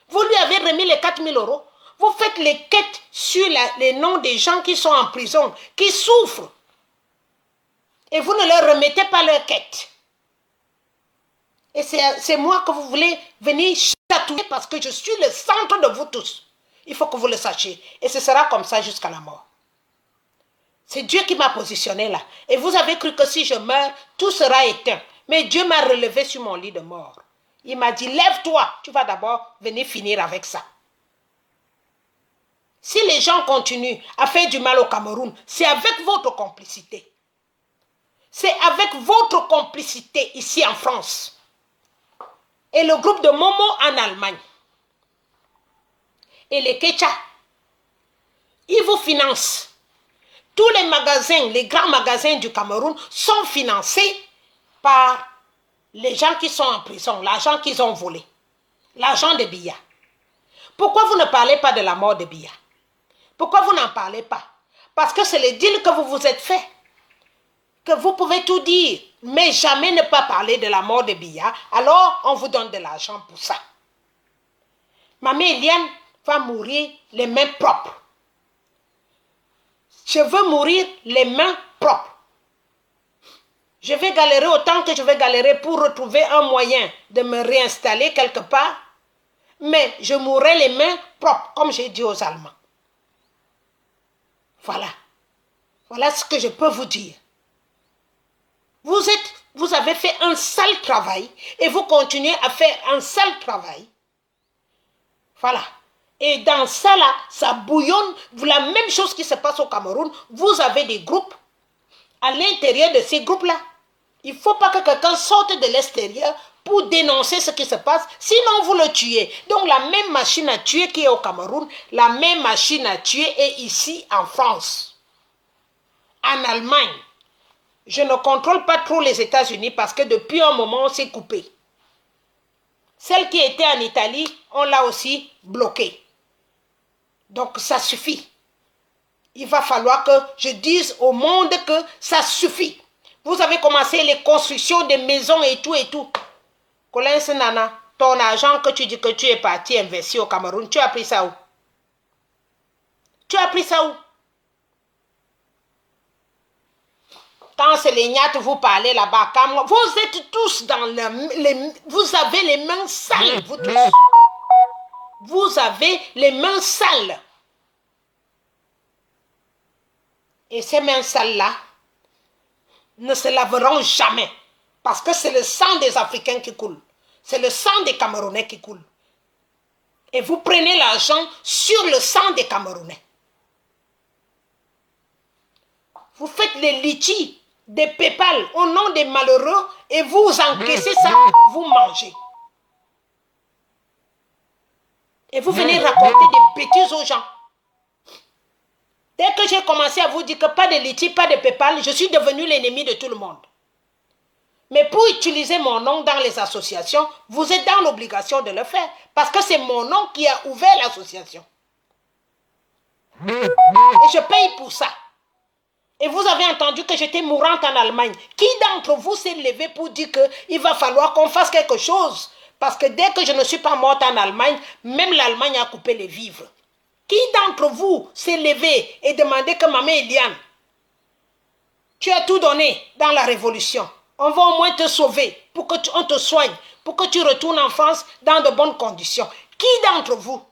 Vous lui avez remis les 4 000 €. Vous faites les quêtes sur les noms des gens qui sont en prison, qui souffrent. Et vous ne leur remettez pas leurs quêtes. Et c'est moi que vous voulez venir chatouiller parce que je suis le centre de vous tous. Il faut que vous le sachiez. Et ce sera comme ça jusqu'à la mort. C'est Dieu qui m'a positionné là. Et vous avez cru que si je meurs, tout sera éteint. Mais Dieu m'a relevé sur mon lit de mort. Il m'a dit, lève-toi, tu vas d'abord venir finir avec ça. Si les gens continuent à faire du mal au Cameroun, c'est avec votre complicité. C'est avec votre complicité ici en France. Et le groupe de Momo en Allemagne. Et les Kecha, ils vous financent. Tous les magasins, les grands magasins du Cameroun sont financés par les gens qui sont en prison, l'argent qu'ils ont volé, l'argent de Biya. Pourquoi vous ne parlez pas de la mort de Biya? Pourquoi vous n'en parlez pas? Parce que c'est le deal que vous vous êtes fait. Que vous pouvez tout dire, mais jamais ne pas parler de la mort de Biya. Alors, on vous donne de l'argent pour ça. Maman Eliane va mourir les mains propres. Je veux mourir les mains propres. Je vais galérer autant que je vais galérer pour retrouver un moyen de me réinstaller quelque part. Mais je mourrai les mains propres, comme j'ai dit aux Allemands. Voilà. Voilà ce que je peux vous dire. Vous avez fait un sale travail et vous continuez à faire un sale travail. Voilà. Et dans ça là, ça bouillonne. La même chose qui se passe au Cameroun. Vous avez des groupes à l'intérieur de ces groupes-là. Il ne faut pas que quelqu'un sorte de l'extérieur pour dénoncer ce qui se passe. Sinon, vous le tuez. Donc, la même machine à tuer qui est au Cameroun, la même machine à tuer est ici en France. En Allemagne. Je ne contrôle pas trop les États-Unis parce que depuis un moment, on s'est coupé. Celle qui était en Italie, on l'a aussi bloquée. Donc, ça suffit. Il va falloir que je dise au monde que ça suffit. Vous avez commencé les constructions des maisons et tout et tout. Colin Senana, ton argent que tu dis que tu es parti investir au Cameroun, tu as pris ça où? Tu as pris ça où? Quand c'est les gnates, vous parlez là-bas. Vous êtes tous dans vous avez les mains sales, vous tous. Vous avez les mains sales. Et ces mains sales-là ne se laveront jamais. Parce que c'est le sang des Africains qui coule. C'est le sang des Camerounais qui coule. Et vous prenez l'argent sur le sang des Camerounais. Vous faites les litchis, des PayPal au nom des malheureux et vous encaissez ça, vous mangez. Et vous venez raconter des bêtises aux gens. Dès que j'ai commencé à vous dire que pas de litchi, pas de PayPal, je suis devenu l'ennemi de tout le monde. Mais pour utiliser mon nom dans les associations, vous êtes dans l'obligation de le faire. Parce que c'est mon nom qui a ouvert l'association. Et je paye pour ça. Et vous avez entendu que j'étais mourante en Allemagne. Qui d'entre vous s'est levé pour dire qu'il va falloir qu'on fasse quelque chose? Parce que dès que je ne suis pas morte en Allemagne, même l'Allemagne a coupé les vivres. Qui d'entre vous s'est levé et demandé que maman Eliane, tu as tout donné dans la révolution. On va au moins te sauver pour qu'on te soigne, pour que tu retournes en France dans de bonnes conditions. Qui d'entre vous?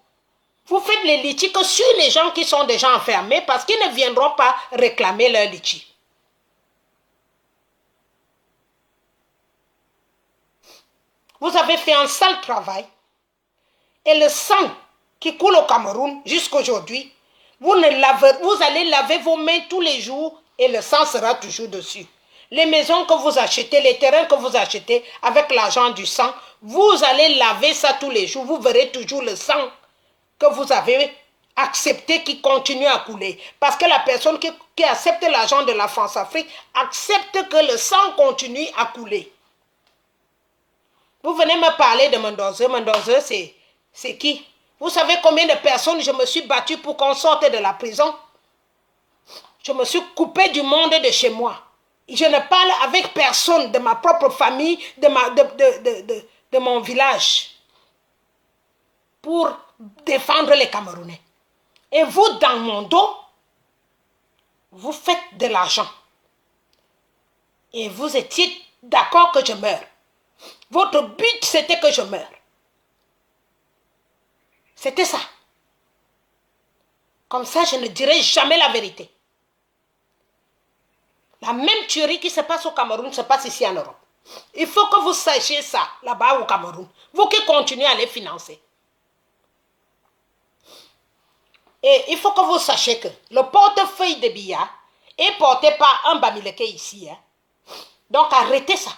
Vous faites les litchis que sur les gens qui sont déjà enfermés parce qu'ils ne viendront pas réclamer leur litchi. Vous avez fait un sale travail et le sang qui coule au Cameroun jusqu'aujourd'hui, vous allez laver vos mains tous les jours et le sang sera toujours dessus. Les maisons que vous achetez, les terrains que vous achetez avec l'argent du sang, vous allez laver ça tous les jours. Vous verrez toujours le sang que vous avez accepté qui continue à couler. Parce que la personne qui accepte l'argent de la France-Afrique accepte que le sang continue à couler. Vous venez me parler de Mendoza. Mendoza, c'est qui? Vous savez combien de personnes je me suis battue pour qu'on sorte de la prison? Je me suis coupée du monde de chez moi. Je ne parle avec personne de ma propre famille, de mon village, pour défendre les Camerounais. Et vous, dans mon dos, vous faites de l'argent. Et vous étiez d'accord que je meure. Votre but, c'était que je meure. C'était ça. Comme ça, je ne dirai jamais la vérité. La même tuerie qui se passe au Cameroun se passe ici en Europe. Il faut que vous sachiez ça, là-bas au Cameroun. Vous qui continuez à les financer. Et il faut que vous sachiez que le portefeuille de Biya est porté par un Bamileke ici. Hein. Donc arrêtez ça.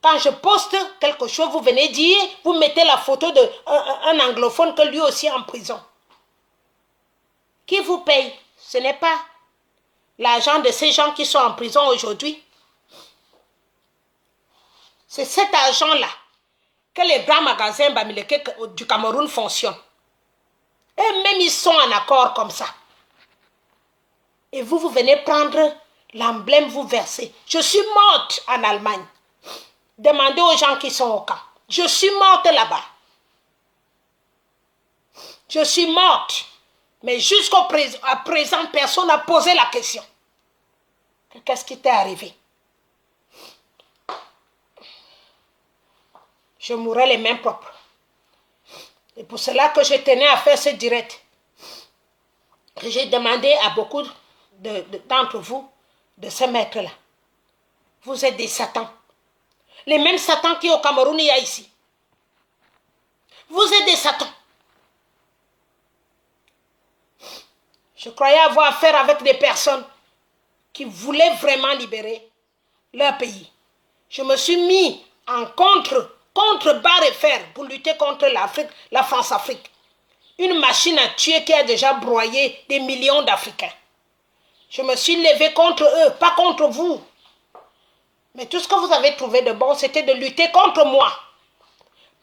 Quand je poste quelque chose, vous venez dire, vous mettez la photo d'un anglophone que lui aussi est en prison. Qui vous paye? Ce n'est pas l'argent de ces gens qui sont en prison aujourd'hui. C'est cet argent-là que les grands magasins Bamileke du Cameroun fonctionnent. Et même ils sont en accord comme ça. Et vous venez prendre l'emblème, vous versez. Je suis morte en Allemagne. Demandez aux gens qui sont au camp. Je suis morte là-bas. Je suis morte. Mais jusqu'à présent, personne n'a posé la question. Qu'est-ce qui t'est arrivé? Je mourrai les mains propres. Et pour cela que je tenais à faire ce direct. J'ai demandé à beaucoup d'entre vous de se mettre là. Vous êtes des satans. Les mêmes satans qui au Cameroun, il y a ici. Vous êtes des satans. Je croyais avoir affaire avec des personnes qui voulaient vraiment libérer leur pays. Je me suis mis en contre barre et fer pour lutter contre l'Afrique, la France-Afrique. Une machine à tuer qui a déjà broyé des millions d'Africains. Je me suis levé contre eux, pas contre vous. Mais tout ce que vous avez trouvé de bon, c'était de lutter contre moi.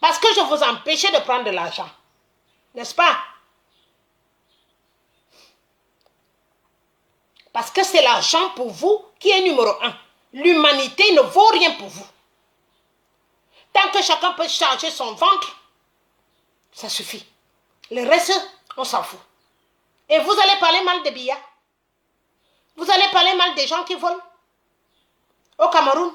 Parce que je vous empêchais de prendre de l'argent. N'est-ce pas? Parce que c'est l'argent pour vous qui est numéro 1. L'humanité ne vaut rien pour vous. Tant que chacun peut charger son ventre, ça suffit. Le reste, on s'en fout. Et vous allez parler mal des Biya. Vous allez parler mal des gens qui volent. Au Cameroun,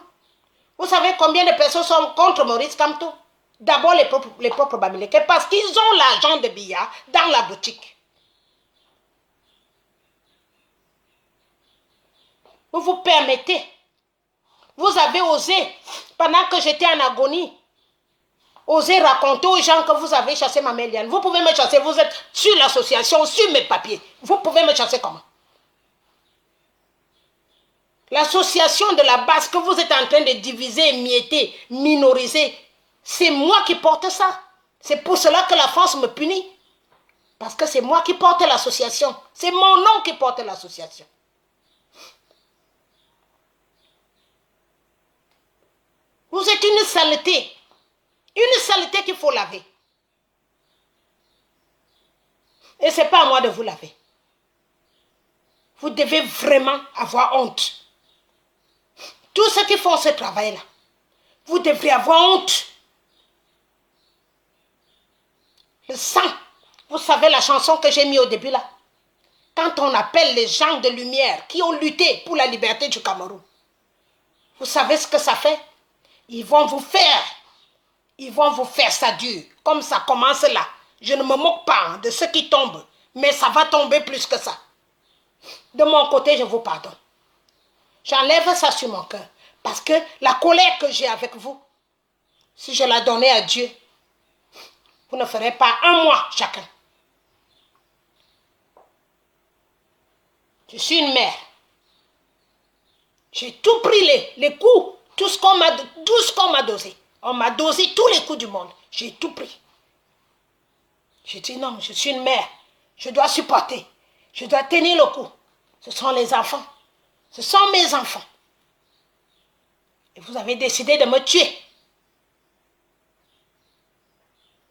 vous savez combien de personnes sont contre Maurice Kamto? D'abord les propres Bamileke, parce qu'ils ont l'argent de Biya dans la boutique. Vous vous permettez. Vous avez osé, pendant que j'étais en agonie, osez raconter aux gens que vous avez chassé Maman Eliane. Vous pouvez me chasser, vous êtes sur l'association, sur mes papiers. Vous pouvez me chasser comment? L'association de la base que vous êtes en train de diviser, mietter, minoriser, c'est moi qui porte ça. C'est pour cela que la France me punit. Parce que c'est moi qui porte l'association. C'est mon nom qui porte l'association. Vous êtes une saleté. Une saleté qu'il faut laver. Et ce n'est pas à moi de vous laver. Vous devez vraiment avoir honte. Tous ceux qui font ce travail-là, vous devrez avoir honte. Le sang, vous savez la chanson que j'ai mise au début là? Quand on appelle les gens de lumière qui ont lutté pour la liberté du Cameroun, vous savez ce que ça fait? Ils vont vous faire ça dur. Comme ça commence là. Je ne me moque pas de ceux qui tombent, mais ça va tomber plus que ça. De mon côté, je vous pardonne. J'enlève ça sur mon cœur. Parce que la colère que j'ai avec vous, si je la donnais à Dieu, vous ne ferez pas un mois chacun. Je suis une mère. J'ai tout pris les coups, tout ce qu'on m'a dosé. On m'a dosé tous les coups du monde. J'ai tout pris. J'ai dit non, je suis une mère. Je dois supporter. Je dois tenir le coup. Ce sont les enfants. Ce sont mes enfants. Et vous avez décidé de me tuer.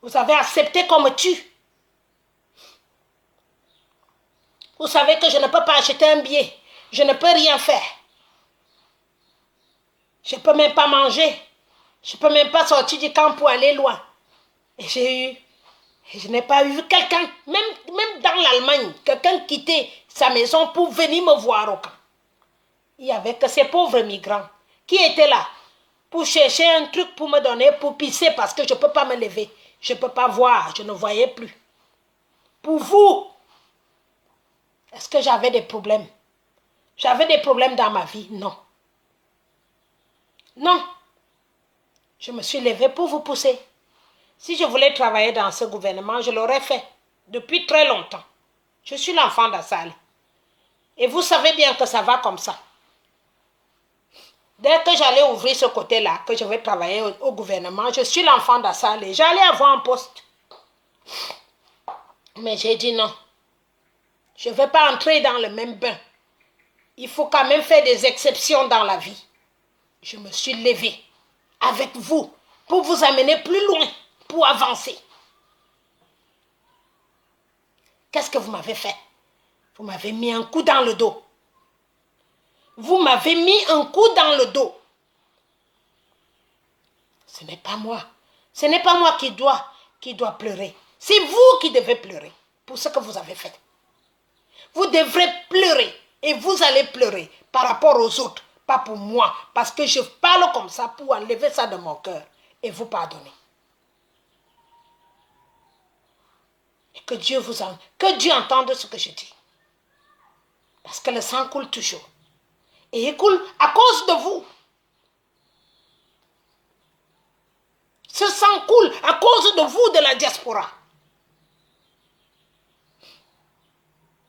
Vous avez accepté qu'on me tue. Vous savez que je ne peux pas acheter un billet. Je ne peux rien faire. Je ne peux même pas manger. Je ne peux même pas sortir du camp pour aller loin. Et je n'ai pas vu quelqu'un, même dans l'Allemagne, quelqu'un quitter sa maison pour venir me voir au camp. Il n'y avait que ces pauvres migrants qui étaient là pour chercher un truc pour me donner, pour pisser parce que je ne peux pas me lever. Je ne peux pas voir, je ne voyais plus. Pour vous, est-ce que j'avais des problèmes? J'avais des problèmes dans ma vie? Non. Non. Je me suis levée pour vous pousser. Si je voulais travailler dans ce gouvernement, je l'aurais fait depuis très longtemps. Je suis l'enfant d'Assali. Et vous savez bien que ça va comme ça. Dès que j'allais ouvrir ce côté-là, que je vais travailler au gouvernement, je suis l'enfant d'Assali. J'allais avoir un poste. Mais j'ai dit non. Je ne vais pas entrer dans le même bain. Il faut quand même faire des exceptions dans la vie. Je me suis levée avec vous pour vous amener plus loin, pour avancer. Qu'est-ce que vous m'avez fait? Vous m'avez mis un coup dans le dos. Vous m'avez mis un coup dans le dos. Ce n'est pas moi. Ce n'est pas moi qui dois pleurer. C'est vous qui devez pleurer pour ce que vous avez fait. Vous devrez pleurer et vous allez pleurer par rapport aux autres, pas pour moi, parce que je parle comme ça pour enlever ça de mon cœur et vous pardonner. Et que Dieu entende ce que je dis. Parce que le sang coule toujours. Et il coule à cause de vous. Ce sang coule à cause de vous, de la diaspora.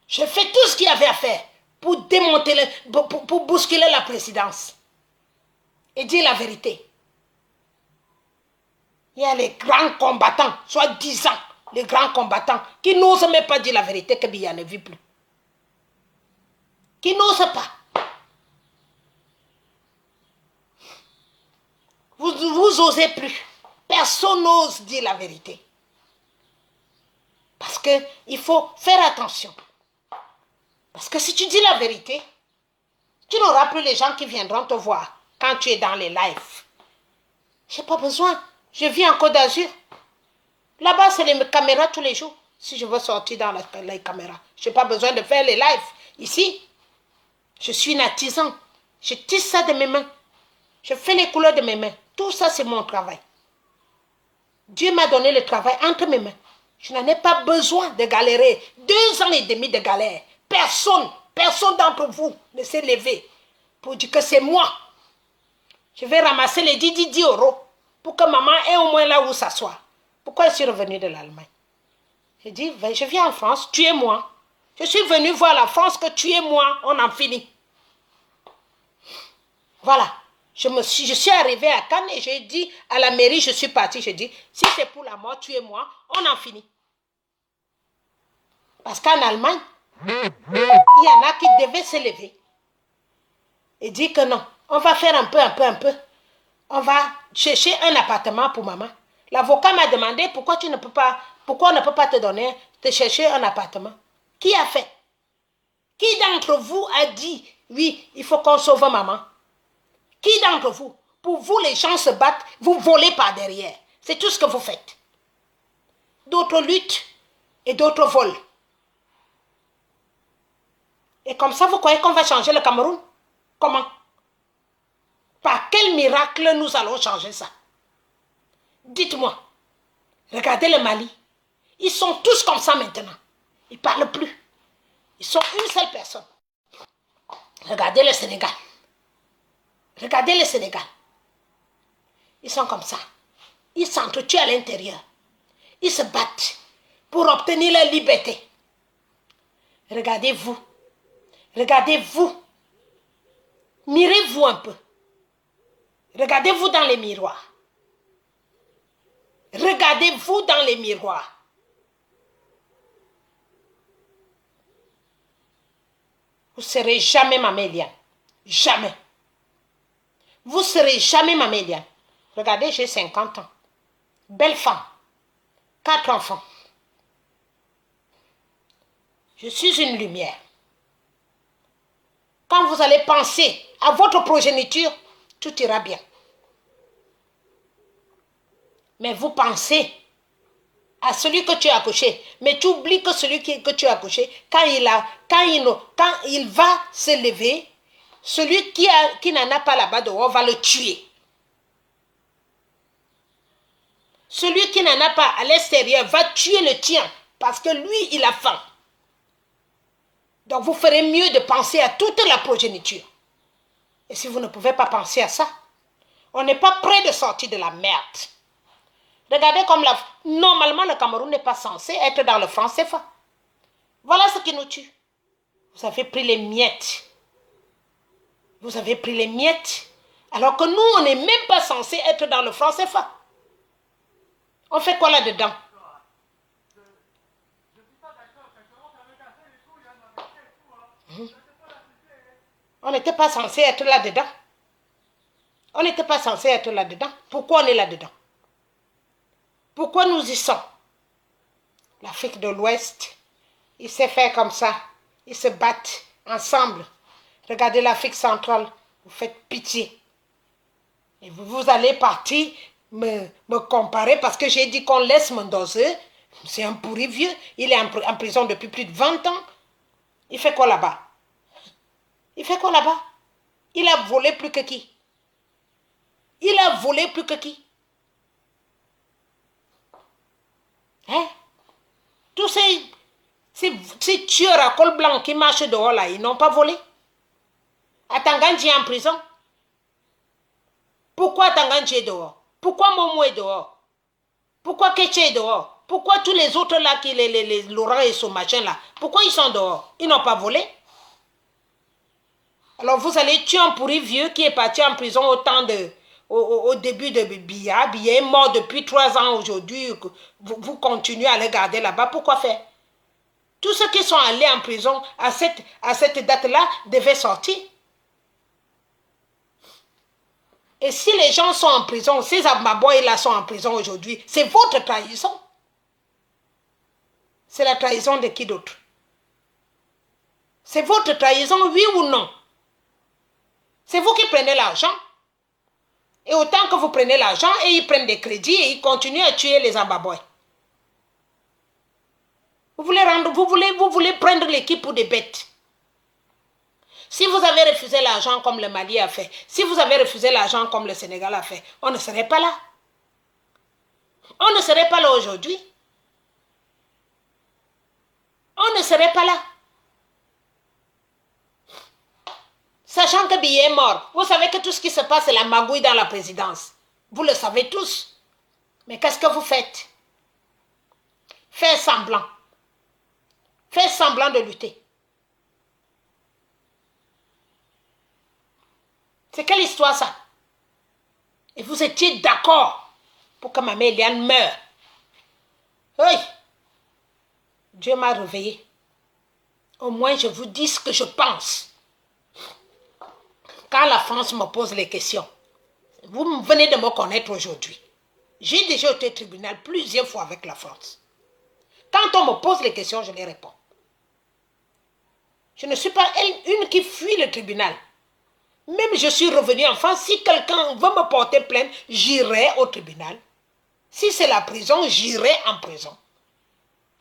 J'ai fait tout ce qu'il y avait à faire pour démonter, pour bousculer la présidence. Et dire la vérité. Il y a les grands combattants, soi-disant les grands combattants, qui n'osent même pas dire la vérité que Biya ne vit plus. Qui n'osent pas. Vous osez plus. Personne n'ose dire la vérité. Parce qu'il faut faire attention. Parce que si tu dis la vérité, tu n'auras plus les gens qui viendront te voir quand tu es dans les lives. Je n'ai pas besoin. Je vis en Côte d'Azur. Là-bas, c'est les caméras tous les jours. Si je veux sortir dans les caméras, je n'ai pas besoin de faire les lives. Ici, je suis une artisan. Je tisse ça de mes mains. Je fais les couleurs de mes mains. Tout ça, c'est mon travail. Dieu m'a donné le travail entre mes mains. Je n'en ai pas besoin de galérer. 2 ans et demi de galère. Personne d'entre vous ne s'est levé pour dire que c'est moi. Je vais ramasser les 10 euros pour que maman ait au moins là où s'asseoir. Pourquoi je suis revenue de l'Allemagne? J'ai dit, je viens en France, tuez-moi. Je suis venue voir la France, que tuez-moi, on en finit. Voilà. Je suis arrivée à Cannes et j'ai dit à la mairie, je suis partie, je dis, si c'est pour la mort, tuez-moi, on en finit. Parce qu'en Allemagne, il y en a qui devaient se lever et dire que non, on va faire un peu. On va chercher un appartement pour maman. L'avocat m'a demandé pourquoi on ne peut pas te chercher un appartement. Qui a fait? Qui d'entre vous a dit, oui, il faut qu'on sauve maman? Qui d'entre vous? Pour vous, les gens se battent, vous volez par derrière. C'est tout ce que vous faites. D'autres luttent et d'autres volent. Et comme ça, vous croyez qu'on va changer le Cameroun? Comment? Par quel miracle nous allons changer ça? Dites-moi. Regardez le Mali. Ils sont tous comme ça maintenant. Ils ne parlent plus. Ils sont une seule personne. Regardez le Sénégal. Regardez le Sénégal. Ils sont comme ça. Ils s'entretuent à l'intérieur. Ils se battent pour obtenir leur liberté. Regardez-vous. Regardez-vous. Mirez-vous un peu. Regardez-vous dans les miroirs. Regardez-vous dans les miroirs. Vous ne serez jamais Maman Eliane. Jamais. Vous ne serez jamais Maman Eliane. Regardez, j'ai 50 ans. Belle femme. 4 enfants. Je suis une lumière. Quand vous allez penser à votre progéniture, tout ira bien. Mais vous pensez à celui que tu as accouché, mais tu oublies que celui que tu as accouché, quand il va se lever, celui qui n'en a pas là-bas dehors va le tuer. Celui qui n'en a pas à l'extérieur va tuer le tien, parce que lui, il a faim. Donc vous ferez mieux de penser à toute la progéniture. Et si vous ne pouvez pas penser à ça, on n'est pas prêt de sortir de la merde. Regardez comme normalement le Cameroun n'est pas censé être dans le franc CFA. Voilà ce qui nous tue. Vous avez pris les miettes. Vous avez pris les miettes. Alors que nous, on n'est même pas censé être dans le franc CFA. On fait quoi là-dedans? On n'était pas censé être là-dedans. On n'était pas censé être là-dedans. Pourquoi on est là-dedans? Pourquoi nous y sommes? L'Afrique de l'Ouest, ils se font comme ça. Ils se battent ensemble. Regardez l'Afrique centrale. Vous faites pitié. Et vous allez partir me comparer parce que j'ai dit qu'on laisse Mendoza. C'est un pourri vieux. Il est en prison depuis plus de 20 ans. Il fait quoi là-bas? Il fait quoi là-bas? Il a volé plus que qui? Il a volé plus que qui? Hein? Tous ces tueurs à col blanc qui marchent dehors là, ils n'ont pas volé. Atanganji est en prison. Pourquoi Atanganji est dehors? Pourquoi Momo est dehors? Pourquoi Keche est dehors? Pourquoi tous les autres là, les Laurent et son machin là, pourquoi ils sont dehors? Ils n'ont pas volé. Alors vous allez tuer un pourri vieux qui est parti en prison au début de Biya. Biya est mort depuis 3 ans aujourd'hui. Vous continuez à le garder là-bas. Pourquoi faire? Tous ceux qui sont allés en prison à cette date-là devaient sortir. Et si les gens sont en prison, ces Amabois-là sont en prison aujourd'hui, c'est votre trahison. C'est la trahison de qui d'autre? C'est votre trahison, oui ou non? C'est vous qui prenez l'argent. Et autant que vous prenez l'argent, et ils prennent des crédits et ils continuent à tuer les Amabois. Vous voulez prendre l'équipe pour des bêtes. Si vous avez refusé l'argent comme le Mali a fait, si vous avez refusé l'argent comme le Sénégal a fait, on ne serait pas là. On ne serait pas là aujourd'hui. On ne serait pas là. Sachant que Biya est mort, vous savez que tout ce qui se passe, c'est la magouille dans la présidence. Vous le savez tous. Mais qu'est-ce que vous faites? Faire semblant. Faire semblant de lutter. C'est quelle histoire ça? Et vous étiez d'accord pour que Maman Eliane meure. Oui. Dieu m'a réveillé. Au moins je vous dis ce que je pense. Quand la France me pose les questions, vous venez de me connaître aujourd'hui. J'ai déjà été au tribunal plusieurs fois avec la France. Quand on me pose les questions, je les réponds. Je ne suis pas une qui fuit le tribunal. Même je suis revenue en France, si quelqu'un veut me porter plainte, j'irai au tribunal. Si c'est la prison, j'irai en prison.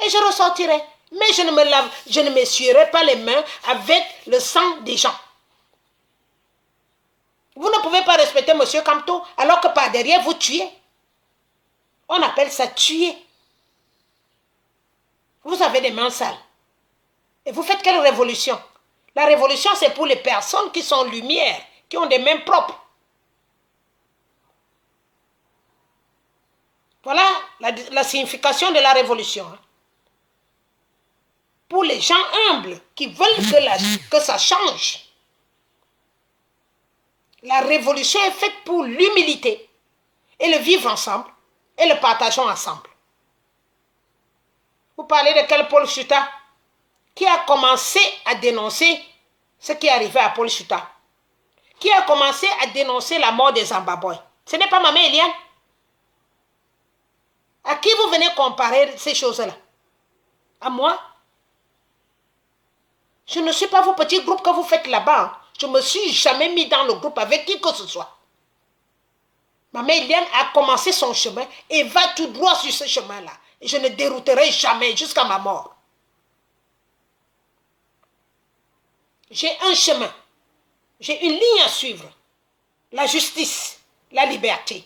Et je ressortirai. Mais je ne m'essuierai pas les mains avec le sang des gens. Vous ne pouvez pas respecter M. Kamto alors que par derrière vous tuez. On appelle ça tuer. Vous avez des mains sales. Et vous faites quelle révolution? La révolution, c'est pour les personnes qui sont lumière, qui ont des mains propres. Voilà la signification de la révolution. Pour les gens humbles qui veulent que ça change. La révolution est faite pour l'humilité et le vivre ensemble et le partageons ensemble. Vous parlez de quel Paul Chuta qui a commencé à dénoncer ce qui est arrivé à Paul Chuta, qui a commencé à dénoncer la mort des Zimbabwe. Ce n'est pas Maman Eliane. À qui vous venez comparer ces choses-là? À moi? Je ne suis pas vos petits groupes que vous faites là-bas. Je ne me suis jamais mis dans le groupe avec qui que ce soit. Maman Eliane a commencé son chemin et va tout droit sur ce chemin-là. Et je ne dérouterai jamais jusqu'à ma mort. J'ai un chemin. J'ai une ligne à suivre. La justice, la liberté.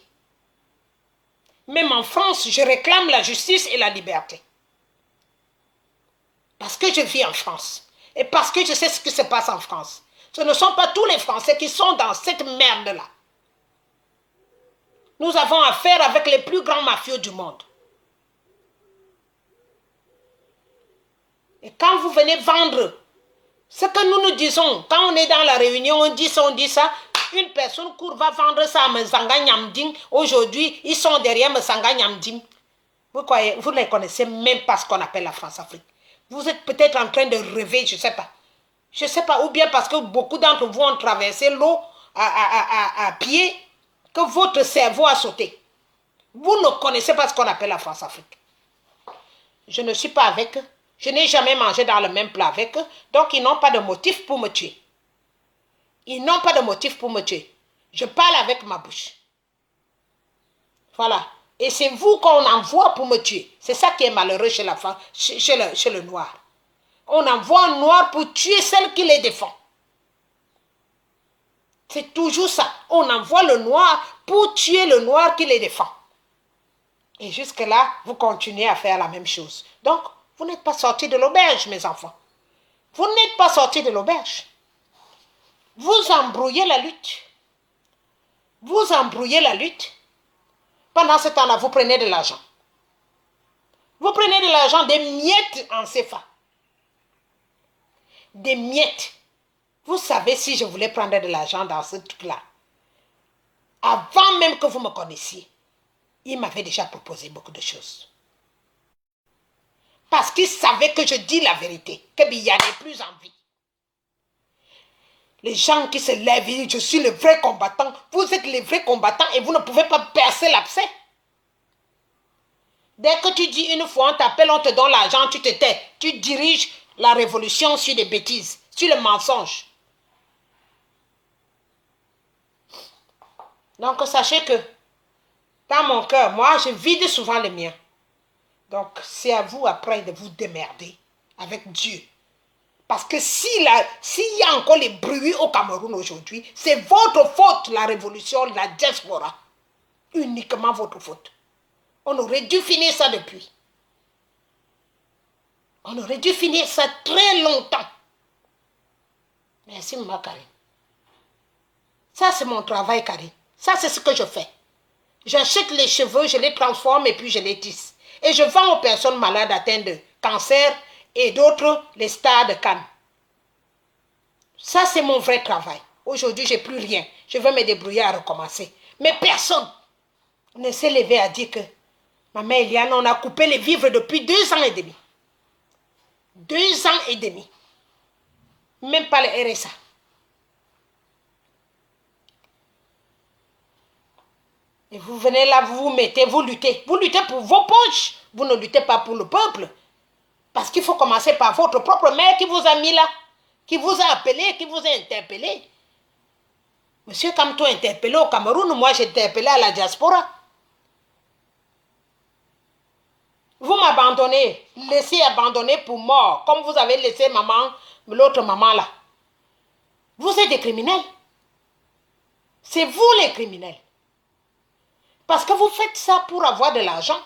Même en France, je réclame la justice et la liberté. Parce que je vis en France. Et parce que je sais ce qui se passe en France. Ce ne sont pas tous les Français qui sont dans cette merde-là. Nous avons affaire avec les plus grands mafieux du monde. Et quand vous venez vendre ce que nous nous disons, quand on est dans la réunion, on dit ça, une personne court va vendre ça à Mzanga Nyamding. Aujourd'hui, ils sont derrière Mzanga Nyamding. Vous croyez, vous ne connaissez même pas ce qu'on appelle la France-Afrique. Vous êtes peut-être en train de rêver, je ne sais pas. Je ne sais pas, ou bien parce que beaucoup d'entre vous ont traversé l'eau à pied, que votre cerveau a sauté. Vous ne connaissez pas ce qu'on appelle la France-Afrique. Je ne suis pas avec eux. Je n'ai jamais mangé dans le même plat avec eux. Donc, ils n'ont pas de motif pour me tuer. Ils n'ont pas de motif pour me tuer. Je parle avec ma bouche. Voilà. Et c'est vous qu'on envoie pour me tuer. C'est ça qui est malheureux chez la femme, chez le noir. On envoie un noir pour tuer celle qui les défend. C'est toujours ça. On envoie le noir pour tuer le noir qui les défend. Et jusque-là, vous continuez à faire la même chose. Donc, vous n'êtes pas sortis de l'auberge, mes enfants. Vous n'êtes pas sortis de l'auberge. Vous embrouillez la lutte. Vous embrouillez la lutte. Pendant ce temps-là, vous prenez de l'argent. Vous prenez de l'argent, des miettes en CFA. Des miettes. Vous savez, si je voulais prendre de l'argent dans ce truc-là, avant même que vous me connaissiez, il m'avait déjà proposé beaucoup de choses. Parce qu'il savait que je dis la vérité, que Biya n'est plus en vie. Les gens qui se lèvent et disent, je suis le vrai combattant. Vous êtes les vrais combattants et vous ne pouvez pas percer l'abcès. Dès que tu dis une fois, on t'appelle, on te donne l'argent, tu te tais. Tu diriges la révolution sur des bêtises, sur le mensonge. Donc, sachez que dans mon cœur, moi, je vide souvent les miens. Donc, c'est à vous après de vous démerder avec Dieu. Parce que s'il y a encore les bruits au Cameroun aujourd'hui, c'est votre faute, la révolution, la diaspora. Uniquement votre faute. On aurait dû finir ça depuis. On aurait dû finir ça très longtemps. Merci, Maman Karine. Ça, c'est mon travail, Karine. Ça, c'est ce que je fais. J'achète les cheveux, je les transforme et puis je les tisse. Et je vends aux personnes malades atteintes de cancer et d'autres les stades de canne. Ça, c'est mon vrai travail. Aujourd'hui, je n'ai plus rien. Je veux me débrouiller à recommencer. Mais personne ne s'est levé à dire que maman Eliane, on a coupé les vivres depuis 2 ans et demi. 2 ans et demi. Même pas le RSA. Et vous venez là, vous vous mettez, vous luttez. Vous luttez pour vos poches. Vous ne luttez pas pour le peuple. Parce qu'il faut commencer par votre propre mère qui vous a mis là. Qui vous a appelé, qui vous a interpellé. Monsieur Kamto interpellé au Cameroun, moi j'ai interpellé à la diaspora. Vous m'abandonnez, laissez abandonner pour mort, comme vous avez laissé maman, l'autre maman là. Vous êtes des criminels. C'est vous les criminels. Parce que vous faites ça pour avoir de l'argent.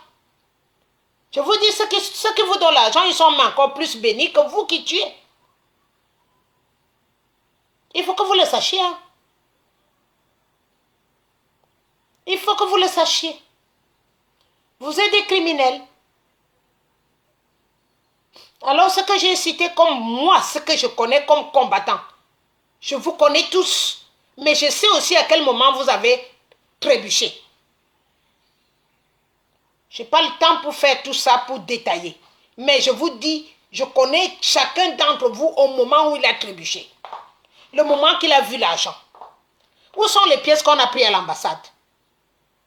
Je vous dis, ceux qui vous donnent l'argent, ils sont encore plus bénis que vous qui tuez. Il faut que vous le sachiez. Hein? Il faut que vous le sachiez. Vous êtes des criminels. Alors ce que j'ai cité comme moi, ce que je connais comme combattant, je vous connais tous. Mais je sais aussi à quel moment vous avez trébuché. Je n'ai pas le temps pour faire tout ça, pour détailler. Mais je vous dis, je connais chacun d'entre vous au moment où il a trébuché. Le moment qu'il a vu l'argent. Où sont les pièces qu'on a prises à l'ambassade?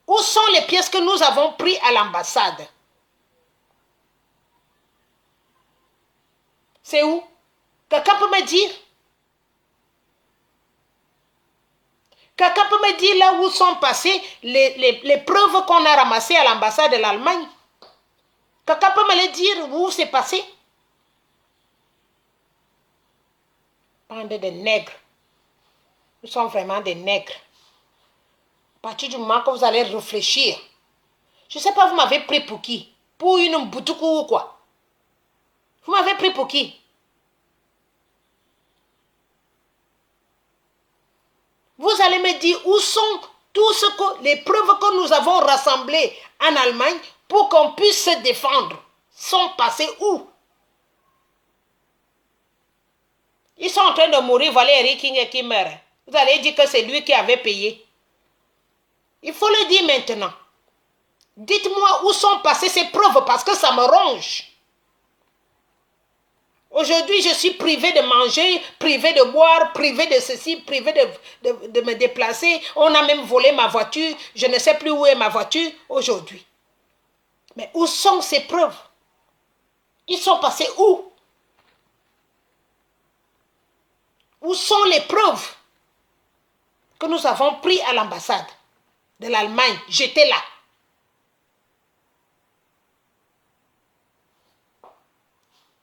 Où sont les pièces que nous avons prises à l'ambassade? C'est où? Quelqu'un peut me dire? Quelqu'un peut me dire là où sont passées les preuves qu'on a ramassées à l'ambassade de l'Allemagne? Quelqu'un peut me le dire où c'est passé? Bande de nègres. Nous sommes vraiment des nègres. À partir du moment que vous allez réfléchir, je ne sais pas, vous m'avez pris pour qui? Pour une boutoukou ou quoi? Vous m'avez pris pour qui? Vous allez me dire où sont les preuves que nous avons rassemblées en Allemagne pour qu'on puisse se défendre. Sont passées où? Ils sont en train de mourir, voilà Eric King qui meurt. Vous allez dire que c'est lui qui avait payé. Il faut le dire maintenant. Dites-moi où sont passées ces preuves parce que ça me ronge. Aujourd'hui, je suis privé de manger, privé de boire, privé de ceci, privé de me déplacer. On a même volé ma voiture. Je ne sais plus où est ma voiture aujourd'hui. Mais où sont ces preuves? Ils sont passés où? Où sont les preuves que nous avons prises à l'ambassade de l'Allemagne? J'étais là.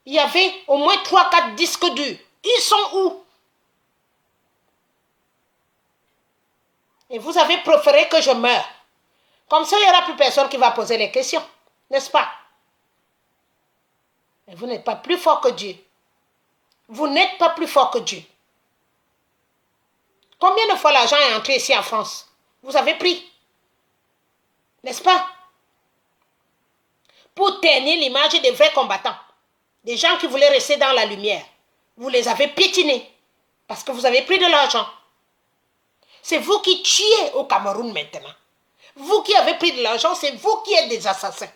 Il y avait au moins 3-4 disques durs. Ils sont où? Et vous avez préféré que je meure. Comme ça, il n'y aura plus personne qui va poser les questions. N'est-ce pas? Mais vous n'êtes pas plus fort que Dieu. Vous n'êtes pas plus fort que Dieu. Combien de fois l'argent est entré ici en France? Vous avez pris. N'est-ce pas? Pour ternir l'image des vrais combattants. Des gens qui voulaient rester dans la lumière. Vous les avez piétinés. Parce que vous avez pris de l'argent. C'est vous qui tuez au Cameroun maintenant. Vous qui avez pris de l'argent, c'est vous qui êtes des assassins.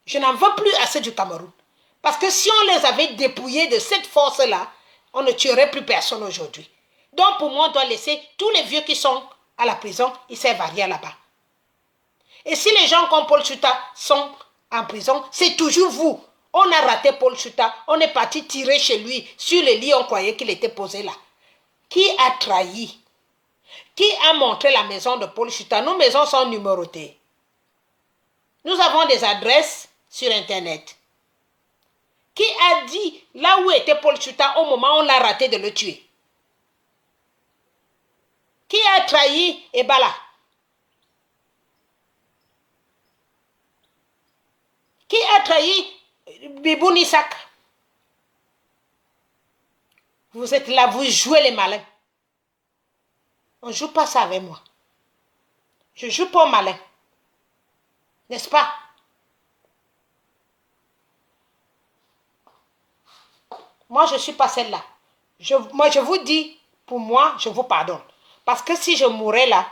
Je n'en veux plus assez du Cameroun. Parce que si on les avait dépouillés de cette force-là, on ne tuerait plus personne aujourd'hui. Donc pour moi, on doit laisser tous les vieux qui sont à la prison, ils servent à rien là-bas. Et si les gens comme Paul Chuta sont en prison, c'est toujours vous. On a raté Paul Chuta, on est parti tirer chez lui, sur le lit, on croyait qu'il était posé là. Qui a trahi? Qui a montré la maison de Paul Chuta? Nos maisons sont numérotées. Nous avons des adresses sur Internet. Qui a dit là où était Paul Chuta au moment où on l'a raté de le tuer? Qui a trahi Ebala? Qui a trahi Bibou Nissak? Vous êtes là, vous jouez les malins. On ne joue pas ça avec moi. Je joue pas au malin. N'est-ce pas? Moi, je ne suis pas celle-là. Moi, je vous dis, pour moi, je vous pardonne. Parce que si je mourais là,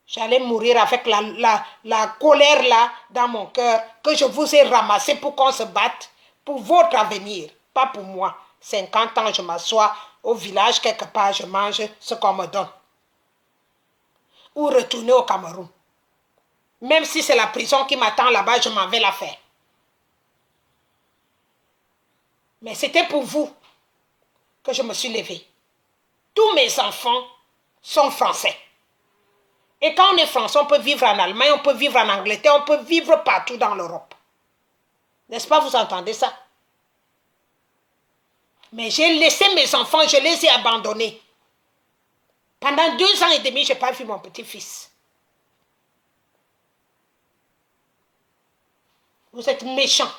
j'allais mourir avec la colère là dans mon cœur que je vous ai ramassé pour qu'on se batte pour votre avenir, pas pour moi. 50 ans, je m'assois au village quelque part, je mange ce qu'on me donne. Ou retourner au Cameroun. Même si c'est la prison qui m'attend là-bas, je m'en vais la faire. Mais c'était pour vous que je me suis levée. Tous mes enfants sont français. Et quand on est français, on peut vivre en Allemagne, on peut vivre en Angleterre, on peut vivre partout dans l'Europe. N'est-ce pas, vous entendez ça? Mais j'ai laissé mes enfants, je les ai abandonnés. Pendant 2 ans et demi, je n'ai pas vu mon petit-fils. Vous êtes méchants.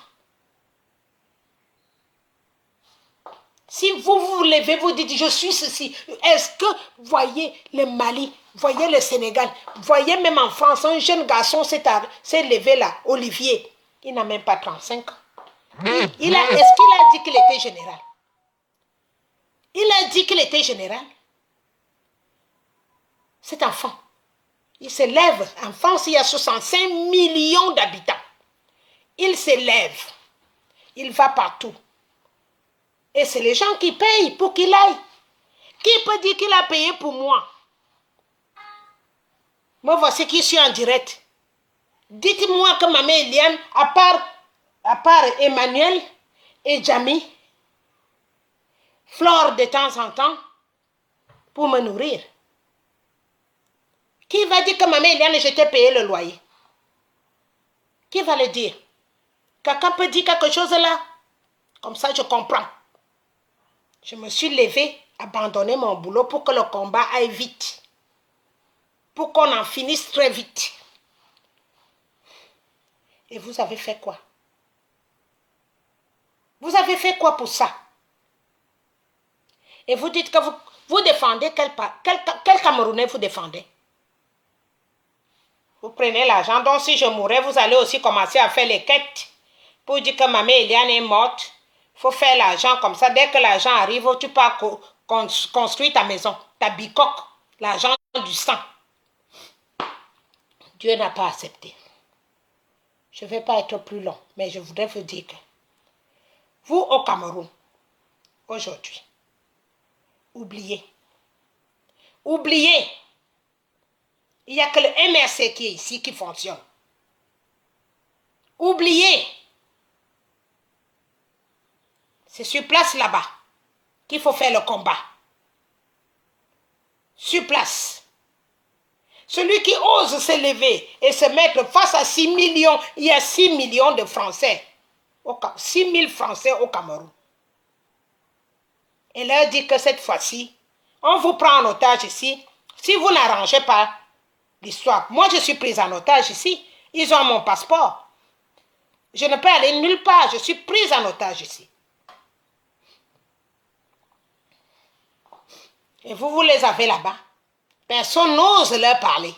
Si vous vous levez, vous dites, je suis ceci. Est-ce que vous voyez le Mali, voyez le Sénégal, voyez même en France, un jeune garçon s'est levé là, Olivier. Il n'a même pas 35 ans. Est-ce qu'il a dit qu'il était général? Il a dit qu'il était général. Cet enfant, il se lève. En France, il y a 65 millions d'habitants. Il se lève. Il va partout. Et c'est les gens qui payent pour qu'il aille. Qui peut dire qu'il a payé pour moi? Moi, voici qui suis en direct. Dites-moi que maman Eliane, à part Emmanuel et Jamie, Flore de temps en temps, pour me nourrir. Qui va dire que maman Eliane, je t'ai payé le loyer? Qui va le dire? Quelqu'un peut dire quelque chose là? Comme ça, je comprends. Je me suis levée, abandonné mon boulot pour que le combat aille vite. Pour qu'on en finisse très vite. Et vous avez fait quoi? Vous avez fait quoi pour ça? Et vous dites que vous défendez quel Camerounais vous défendez? Vous prenez l'argent, donc si je mourais, vous allez aussi commencer à faire les quêtes pour dire que maman Eliane est morte. Il faut faire l'argent comme ça. Dès que l'argent arrive, tu pars construire ta maison, ta bicoque, l'argent du sang. Dieu n'a pas accepté. Je ne vais pas être plus long, mais je voudrais vous dire que vous, au Cameroun, aujourd'hui, oubliez. Oubliez. Il n'y a que le MRC qui est ici, qui fonctionne. Oubliez. C'est sur place là-bas qu'il faut faire le combat. Sur place. Celui qui ose se lever et se mettre face à 6 millions, il y a 6 millions de Français, 6 000 Français au Cameroun. Et leur dit que cette fois-ci, on vous prend en otage ici, si vous n'arrangez pas l'histoire. Moi, je suis prise en otage ici, ils ont mon passeport. Je ne peux aller nulle part, je suis prise en otage ici. Et vous les avez là-bas. Personne n'ose leur parler.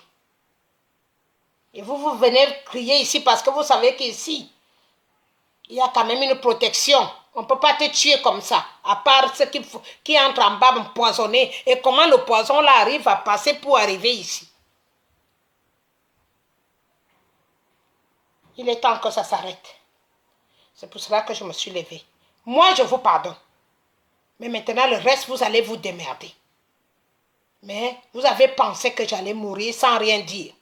Et vous venez crier ici parce que vous savez qu'ici, il y a quand même une protection. On ne peut pas te tuer comme ça, à part ceux qui entrent en bas empoisonnés. Et comment le poison là arrive à passer pour arriver ici. Il est temps que ça s'arrête. C'est pour cela que je me suis levée. Moi, je vous pardonne. Mais maintenant, le reste, vous allez vous démerder. Mais vous avez pensé que j'allais mourir sans rien dire.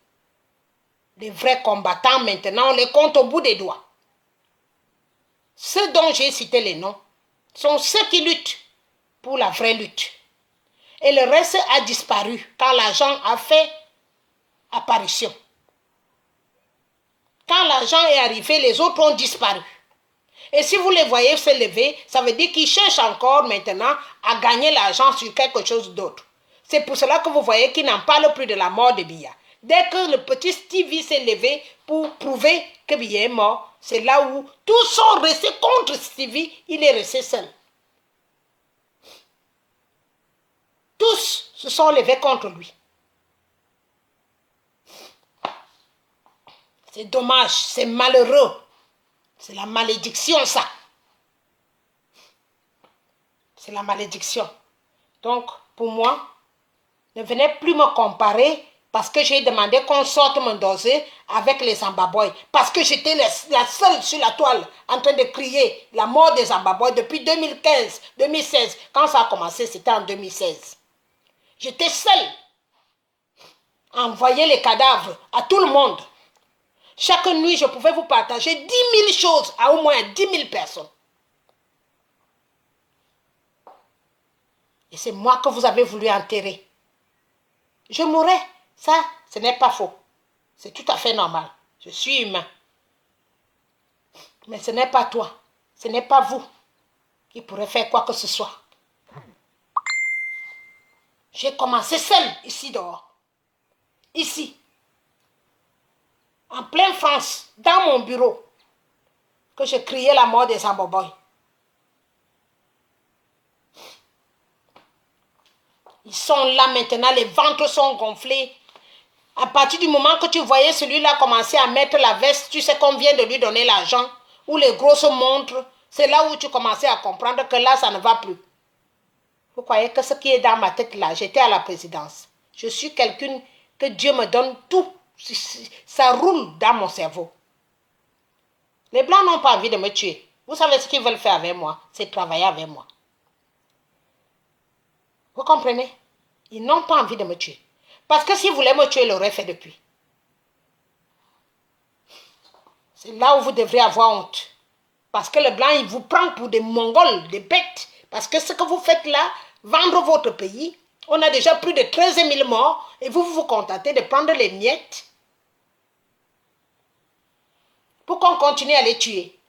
Les vrais combattants, maintenant, on les compte au bout des doigts. Ceux dont j'ai cité les noms sont ceux qui luttent pour la vraie lutte. Et le reste a disparu quand l'argent a fait apparition. Quand l'argent est arrivé, les autres ont disparu. Et si vous les voyez se lever, ça veut dire qu'ils cherchent encore maintenant à gagner l'argent sur quelque chose d'autre. C'est pour cela que vous voyez qu'ils n'en parlent plus de la mort de Biya. Dès que le petit Stevie s'est levé pour prouver que Biya est mort, c'est là où tous sont restés contre Stevie, il est resté seul. Tous se sont levés contre lui. C'est dommage, c'est malheureux. C'est la malédiction, ça. C'est la malédiction. Donc, pour moi, ne venez plus me comparer parce que j'ai demandé qu'on sorte mon dossier avec les Zimbabwe. Parce que j'étais la seule sur la toile en train de crier la mort des Zimbabwe depuis 2015, 2016. Quand ça a commencé, c'était en 2016. J'étais seule à envoyer les cadavres à tout le monde. Chaque nuit, je pouvais vous partager 10 000 choses à au moins 10 000 personnes. Et c'est moi que vous avez voulu enterrer. Je mourrai. Ça, ce n'est pas faux. C'est tout à fait normal. Je suis humain. Mais ce n'est pas toi. Ce n'est pas vous qui pourrez faire quoi que ce soit. J'ai commencé seule ici dehors. Ici. En pleine France, dans mon bureau, que je criais la mort des Zimbabwe. Ils sont là maintenant, les ventres sont gonflés. À partir du moment que tu voyais celui-là commencer à mettre la veste, tu sais qu'on vient de lui donner l'argent, ou les grosses montres, c'est là où tu commençais à comprendre que là, ça ne va plus. Vous croyez que ce qui est dans ma tête là, j'étais à la présidence. Je suis quelqu'un que Dieu me donne tout. Ça roule dans mon cerveau. Les Blancs n'ont pas envie de me tuer. Vous savez ce qu'ils veulent faire avec moi? C'est travailler avec moi. Vous comprenez? Ils n'ont pas envie de me tuer. Parce que s'ils voulaient me tuer, ils l'auraient fait depuis. C'est là où vous devrez avoir honte. Parce que le blanc, il vous prend pour des Mongols, des bêtes. Parce que ce que vous faites là, vendre votre pays, on a déjà plus de 13 000 morts et vous vous contentez de prendre les miettes pour qu'on continue à les tuer.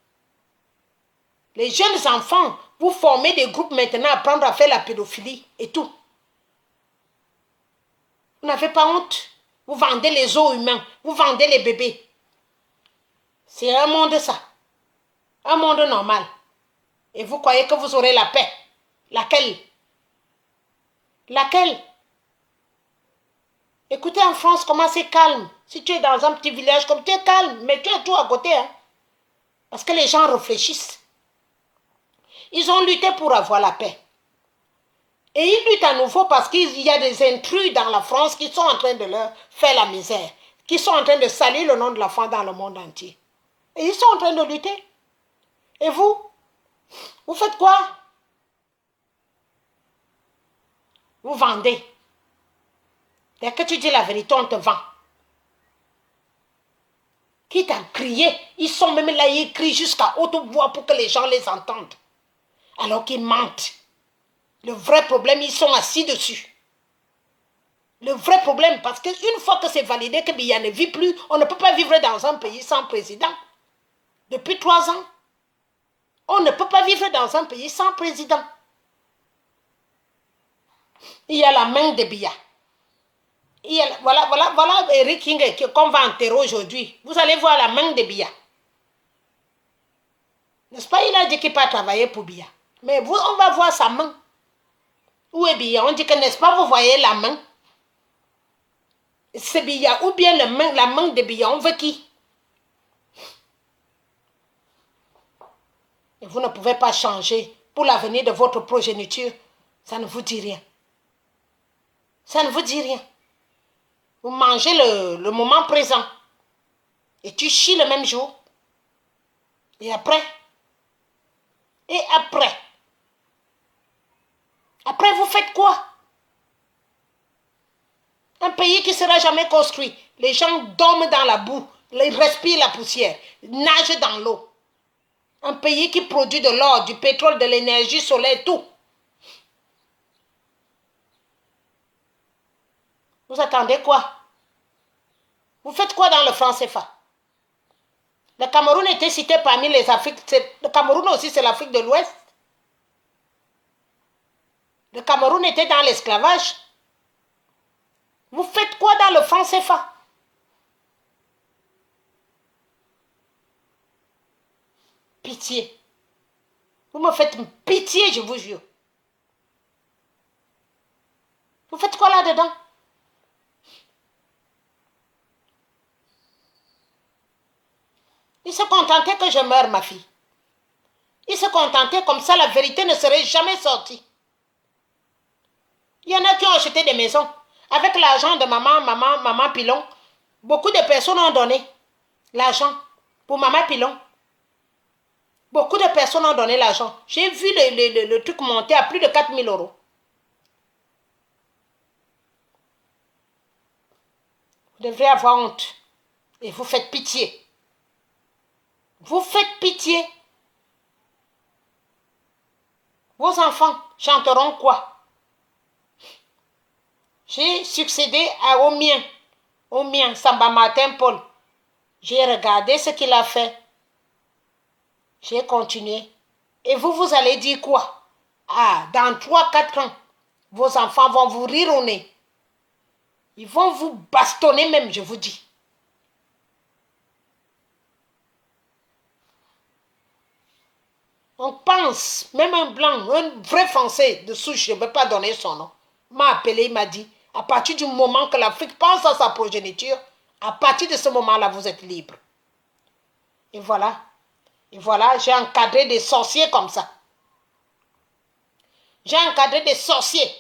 Les jeunes enfants, vous formez des groupes maintenant à apprendre à faire la pédophilie et tout. Vous n'avez pas honte. Vous vendez les os humains, vous vendez les bébés. C'est un monde ça. Un monde normal. Et vous croyez que vous aurez la paix. Laquelle? Laquelle? Écoutez en France comment c'est calme. Si tu es dans un petit village comme tu es calme, mais tu as tout à côté. Hein? Parce que les gens réfléchissent. Ils ont lutté pour avoir la paix. Et ils luttent à nouveau parce qu'il y a des intrus dans la France qui sont en train de leur faire la misère. Qui sont en train de salir le nom de la France dans le monde entier. Et ils sont en train de lutter. Et vous? Vous faites quoi? Vous vendez. Dès que tu dis la vérité, on te vend. Quitte à crier, ils sont même là, ils crient jusqu'à haute voix pour que les gens les entendent. Alors qu'ils mentent. Le vrai problème, ils sont assis dessus. Le vrai problème, parce qu'une fois que c'est validé que Biya ne vit plus, on ne peut pas vivre dans un pays sans président. Depuis 3 ans, on ne peut pas vivre dans un pays sans président. Il y a la main de Biya. Voilà Eric King qu'on va enterrer aujourd'hui. Vous allez voir la main de Biya. N'est-ce pas? Il a dit qu'il peut travailler pour Biya. Mais vous, on va voir sa main. Où est Biya? On dit que, n'est-ce pas, vous voyez la main? C'est Biya ou bien la main de Biya. On veut qui? Et vous ne pouvez pas changer pour l'avenir de votre progéniture. Ça ne vous dit rien. Ça ne vous dit rien. Vous mangez le moment présent. Et tu chies le même jour. Et après? Et après? Après, vous faites quoi? Un pays qui ne sera jamais construit. Les gens dorment dans la boue. Ils respirent la poussière. Nagent dans l'eau. Un pays qui produit de l'or, du pétrole, de l'énergie solaire, tout. Vous attendez quoi? Vous faites quoi dans le franc CFA? Le Cameroun était cité parmi les Afriques. Le Cameroun aussi, c'est l'Afrique de l'Ouest. Le Cameroun était dans l'esclavage. Vous faites quoi dans le franc CFA? Pitié. Vous me faites pitié, je vous jure. Vous faites quoi là-dedans? Il se contentait que je meure, ma fille. Il se contentait comme ça, la vérité ne serait jamais sortie. Il y en a qui ont acheté des maisons. Avec l'argent de maman Pilon, beaucoup de personnes ont donné l'argent pour maman Pilon. Beaucoup de personnes ont donné l'argent. J'ai vu le truc monter à plus de 4 000 euros. Vous devrez avoir honte. Et vous faites pitié. Vous faites pitié. Vos enfants chanteront quoi? J'ai succédé au mien, Samba Martin Paul. J'ai regardé ce qu'il a fait. J'ai continué. Et vous, vous allez dire quoi? Ah, dans 3-4 ans, vos enfants vont vous rire au nez. Ils vont vous bastonner même, je vous dis. On pense, même un blanc, un vrai Français de souche, je ne vais pas donner son nom, m'a appelé, il m'a dit, à partir du moment que l'Afrique pense à sa progéniture, à partir de ce moment-là, vous êtes libre. Et voilà, j'ai encadré des sorciers comme ça. J'ai encadré des sorciers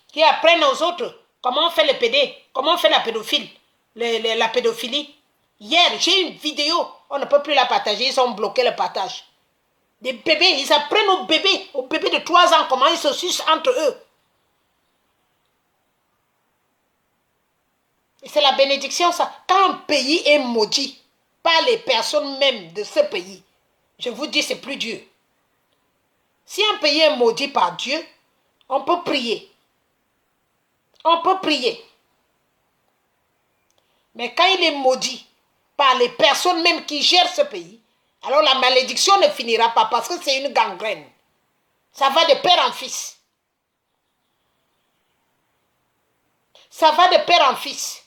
qui apprennent aux autres comment on fait le PD, comment on fait la pédophilie. La pédophilie. Hier, j'ai une vidéo, on ne peut plus la partager, ils ont bloqué le partage. Des bébés, ils apprennent aux bébés de 3 ans, comment ils se sucent entre eux. Et c'est la bénédiction, ça. Quand un pays est maudit par les personnes même de ce pays, je vous dis, c'est plus dur. Si un pays est maudit par Dieu, on peut prier. On peut prier. Mais quand il est maudit par les personnes même qui gèrent ce pays, alors la malédiction ne finira pas parce que c'est une gangrène. Ça va de père en fils. Ça va de père en fils.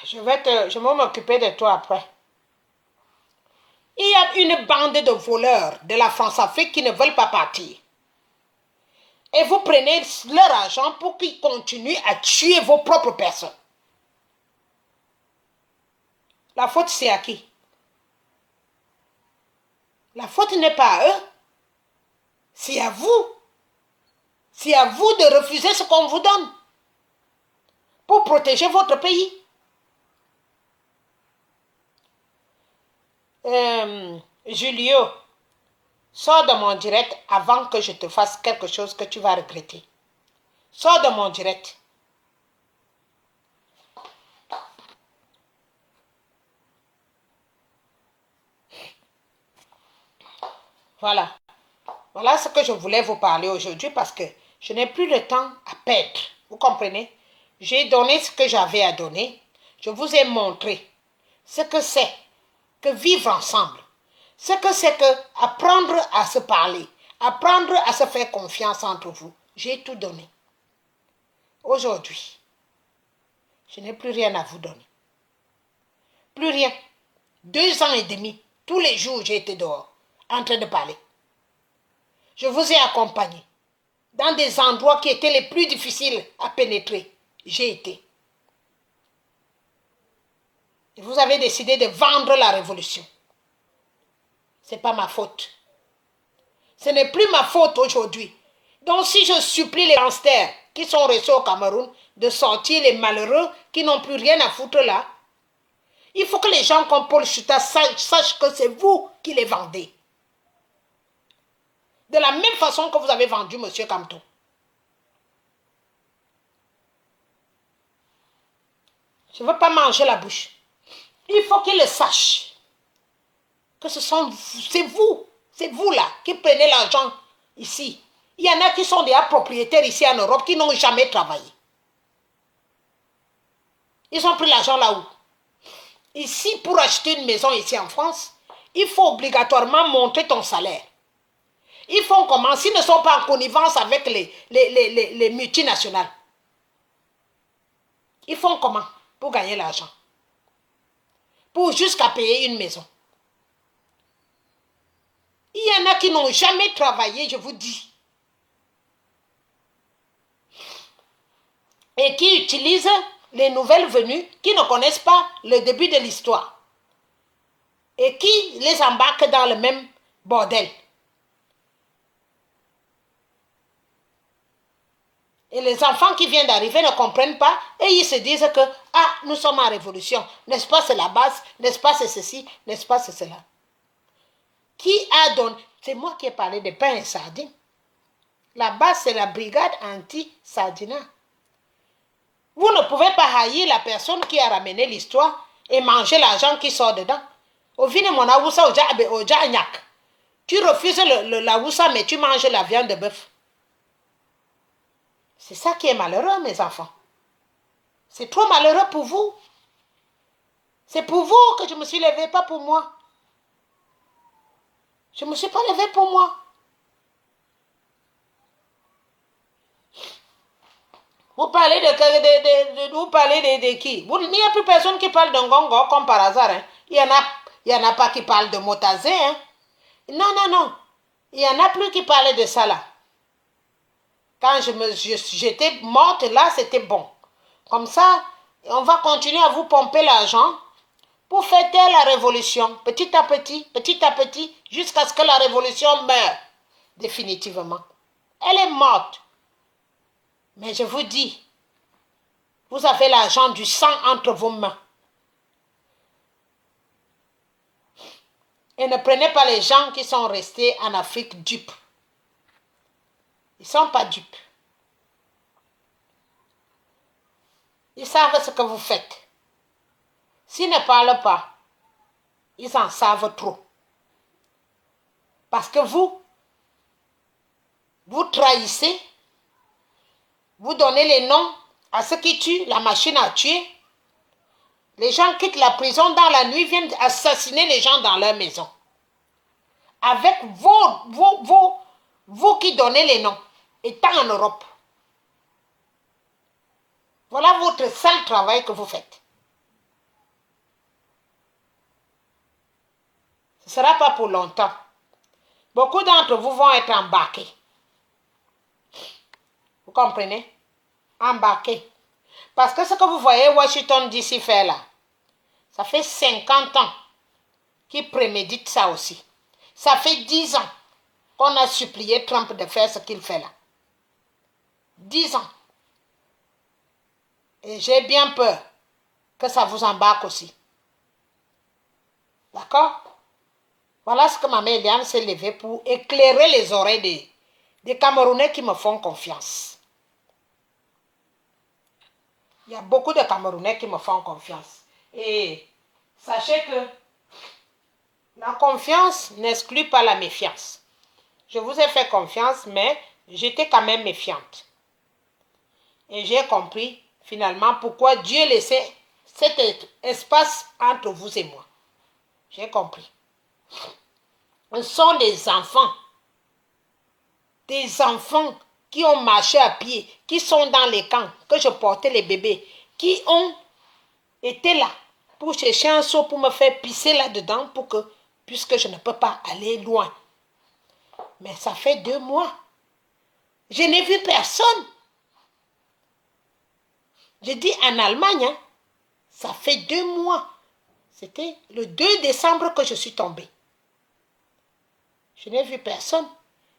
Je vais m'occuper de toi après. Il y a une bande de voleurs de la France-Afrique qui ne veulent pas partir. Et vous prenez leur argent pour qu'ils continuent à tuer vos propres personnes. La faute, c'est à qui? La faute n'est pas à eux. C'est à vous. C'est à vous de refuser ce qu'on vous donne pour protéger votre pays. Julio, sors de mon direct avant que je te fasse quelque chose que tu vas regretter. Sors de mon direct. Voilà. Voilà ce que je voulais vous parler aujourd'hui parce que je n'ai plus de temps à perdre. Vous comprenez? J'ai donné ce que j'avais à donner. Je vous ai montré ce que c'est que vivre ensemble. Ce que c'est que apprendre à se parler. Apprendre à se faire confiance entre vous. J'ai tout donné. Aujourd'hui, je n'ai plus rien à vous donner. Plus rien. 2 ans et demi, tous les jours, j'ai été dehors, en train de parler. Je vous ai accompagné dans des endroits qui étaient les plus difficiles à pénétrer. J'ai été. Et vous avez décidé de vendre la révolution. Ce n'est pas ma faute. Ce n'est plus ma faute aujourd'hui. Donc si je supplie les gangsters qui sont restés au Cameroun de sortir les malheureux qui n'ont plus rien à foutre là, il faut que les gens comme Paul Chuta sachent que c'est vous qui les vendez. De la même façon que vous avez vendu M. Kamto. Je ne veux pas manger la bouche. Il faut qu'ils le sachent. Que c'est vous là qui prenez l'argent ici. Il y en a qui sont déjà propriétaires ici en Europe qui n'ont jamais travaillé. Ils ont pris l'argent là-haut. Ici, pour acheter une maison ici en France, il faut obligatoirement montrer ton salaire. Ils font comment? S'ils ne sont pas en connivence avec les multinationales. Ils font comment pour gagner l'argent? Pour jusqu'à payer une maison. Il y en a qui n'ont jamais travaillé, je vous dis. Et qui utilisent les nouvelles venues, qui ne connaissent pas le début de l'histoire. Et qui les embarquent dans le même bordel. Et les enfants qui viennent d'arriver ne comprennent pas et ils se disent que, ah, nous sommes en révolution. N'est-ce pas, c'est la base, n'est-ce pas, c'est ceci, n'est-ce pas, c'est cela. Qui a donné? C'est moi qui ai parlé de pain et sardines. La base, c'est la brigade anti-sardinat. Vous ne pouvez pas haïr la personne qui a ramené l'histoire et manger l'argent qui sort dedans. Tu refuses la oussa, mais tu manges la viande de bœuf. C'est ça qui est malheureux, mes enfants. C'est trop malheureux pour vous. C'est pour vous que je me suis levée, pas pour moi. Je ne me suis pas levée pour moi. Vous parlez vous parlez de qui? Il n'y a plus personne qui parle de Ngongo comme par hasard. Hein. Il y en a pas qui parlent de Motazé. Hein. Non, non, non. Il n'y en a plus qui parlaient de ça là. Quand j'étais morte là, c'était bon. Comme ça, on va continuer à vous pomper l'argent pour fêter la révolution, petit à petit, jusqu'à ce que la révolution meure, définitivement. Elle est morte. Mais je vous dis, vous avez l'argent du sang entre vos mains. Et ne prenez pas les gens qui sont restés en Afrique dupes. Ils ne sont pas dupes. Ils savent ce que vous faites. S'ils ne parlent pas, ils en savent trop. Parce que vous trahissez, vous donnez les noms à ceux qui tuent, la machine à tuer. Les gens quittent la prison dans la nuit, viennent assassiner les gens dans leur maison. Avec vous qui donnez les noms, étant en Europe. Voilà votre sale travail que vous faites. Ce ne sera pas pour longtemps. Beaucoup d'entre vous vont être embarqués. Vous comprenez? Embarqués. Parce que ce que vous voyez Washington DC faire là, ça fait 50 ans qu'ils préméditent ça aussi. Ça fait 10 ans qu'on a supplié Trump de faire ce qu'il fait là. 10 ans. Et j'ai bien peur que ça vous embarque aussi. D'accord? Voilà ce que ma mère Eliane s'est levée pour éclairer les oreilles des Camerounais qui me font confiance. Il y a beaucoup de Camerounais qui me font confiance. Et sachez que la confiance n'exclut pas la méfiance. Je vous ai fait confiance, mais j'étais quand même méfiante. Et j'ai compris finalement pourquoi Dieu laissait cet espace entre vous et moi. J'ai compris. Ce sont des enfants qui ont marché à pied, qui sont dans les camps, que je portais les bébés, qui ont été là pour chercher un seau pour me faire pisser là-dedans puisque je ne peux pas aller loin. Mais ça fait 2 mois. Je n'ai vu personne. Je dis en Allemagne, hein, ça fait 2 mois. C'était le 2 décembre que je suis tombée. Je n'ai vu personne.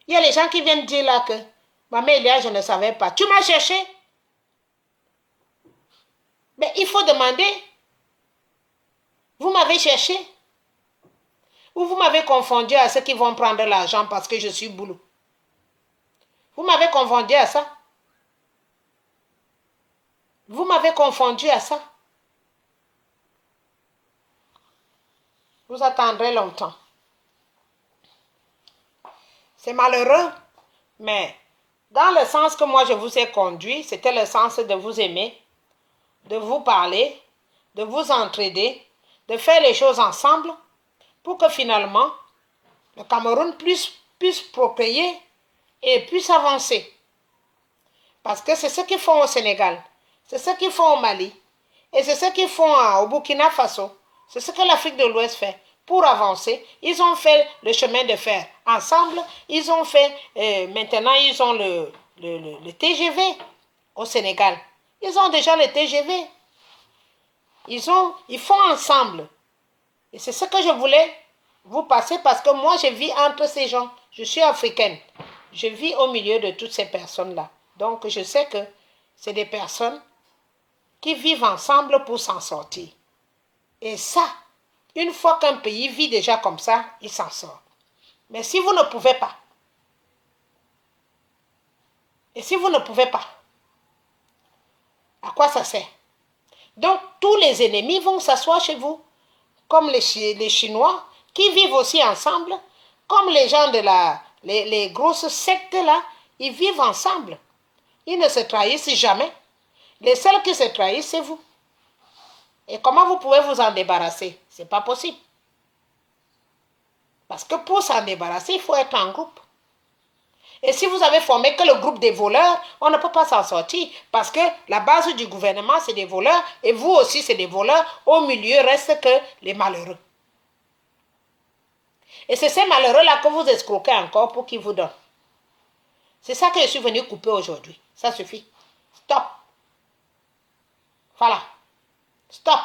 Il y a les gens qui viennent dire là que maman Elia, je ne savais pas. Tu m'as cherché? Mais il faut demander. Vous m'avez cherché? Ou vous m'avez confondu à ceux qui vont prendre l'argent parce que je suis boulot? Vous m'avez confondu à ça? Vous m'avez confondu à ça? Vous attendrez longtemps. C'est malheureux, mais dans le sens que moi je vous ai conduit, c'était le sens de vous aimer, de vous parler, de vous entraider, de faire les choses ensemble pour que finalement le Cameroun puisse procréer et puisse avancer. Parce que c'est ce qu'ils font au Sénégal, c'est ce qu'ils font au Mali, et c'est ce qu'ils font au Burkina Faso, c'est ce que l'Afrique de l'Ouest fait. pour avancer. Ils ont fait le chemin de fer ensemble. Ils ont fait, maintenant ils ont le TGV au Sénégal. Ils ont déjà le TGV. Ils font ensemble. Et c'est ce que je voulais vous passer parce que moi je vis entre ces gens. Je suis africaine. Je vis au milieu de toutes ces personnes-là. Donc je sais que c'est des personnes qui vivent ensemble pour s'en sortir. Et ça, une fois qu'un pays vit déjà comme ça, il s'en sort. Mais si vous ne pouvez pas, et si vous ne pouvez pas, à quoi ça sert? Donc, tous les ennemis vont s'asseoir chez vous, comme les Chinois, qui vivent aussi ensemble, comme les gens de les grosses sectes là, ils vivent ensemble. Ils ne se trahissent jamais. Les seuls qui se trahissent, c'est vous. Et comment vous pouvez vous en débarrasser? Ce n'est pas possible. Parce que pour s'en débarrasser, il faut être en groupe. Et si vous avez formé que le groupe des voleurs, on ne peut pas s'en sortir. Parce que la base du gouvernement, c'est des voleurs. Et vous aussi, c'est des voleurs. Au milieu, reste que les malheureux. Et c'est ces malheureux-là que vous escroquez encore pour qu'ils vous donnent. C'est ça que je suis venu couper aujourd'hui. Ça suffit. Stop. Voilà. Stop.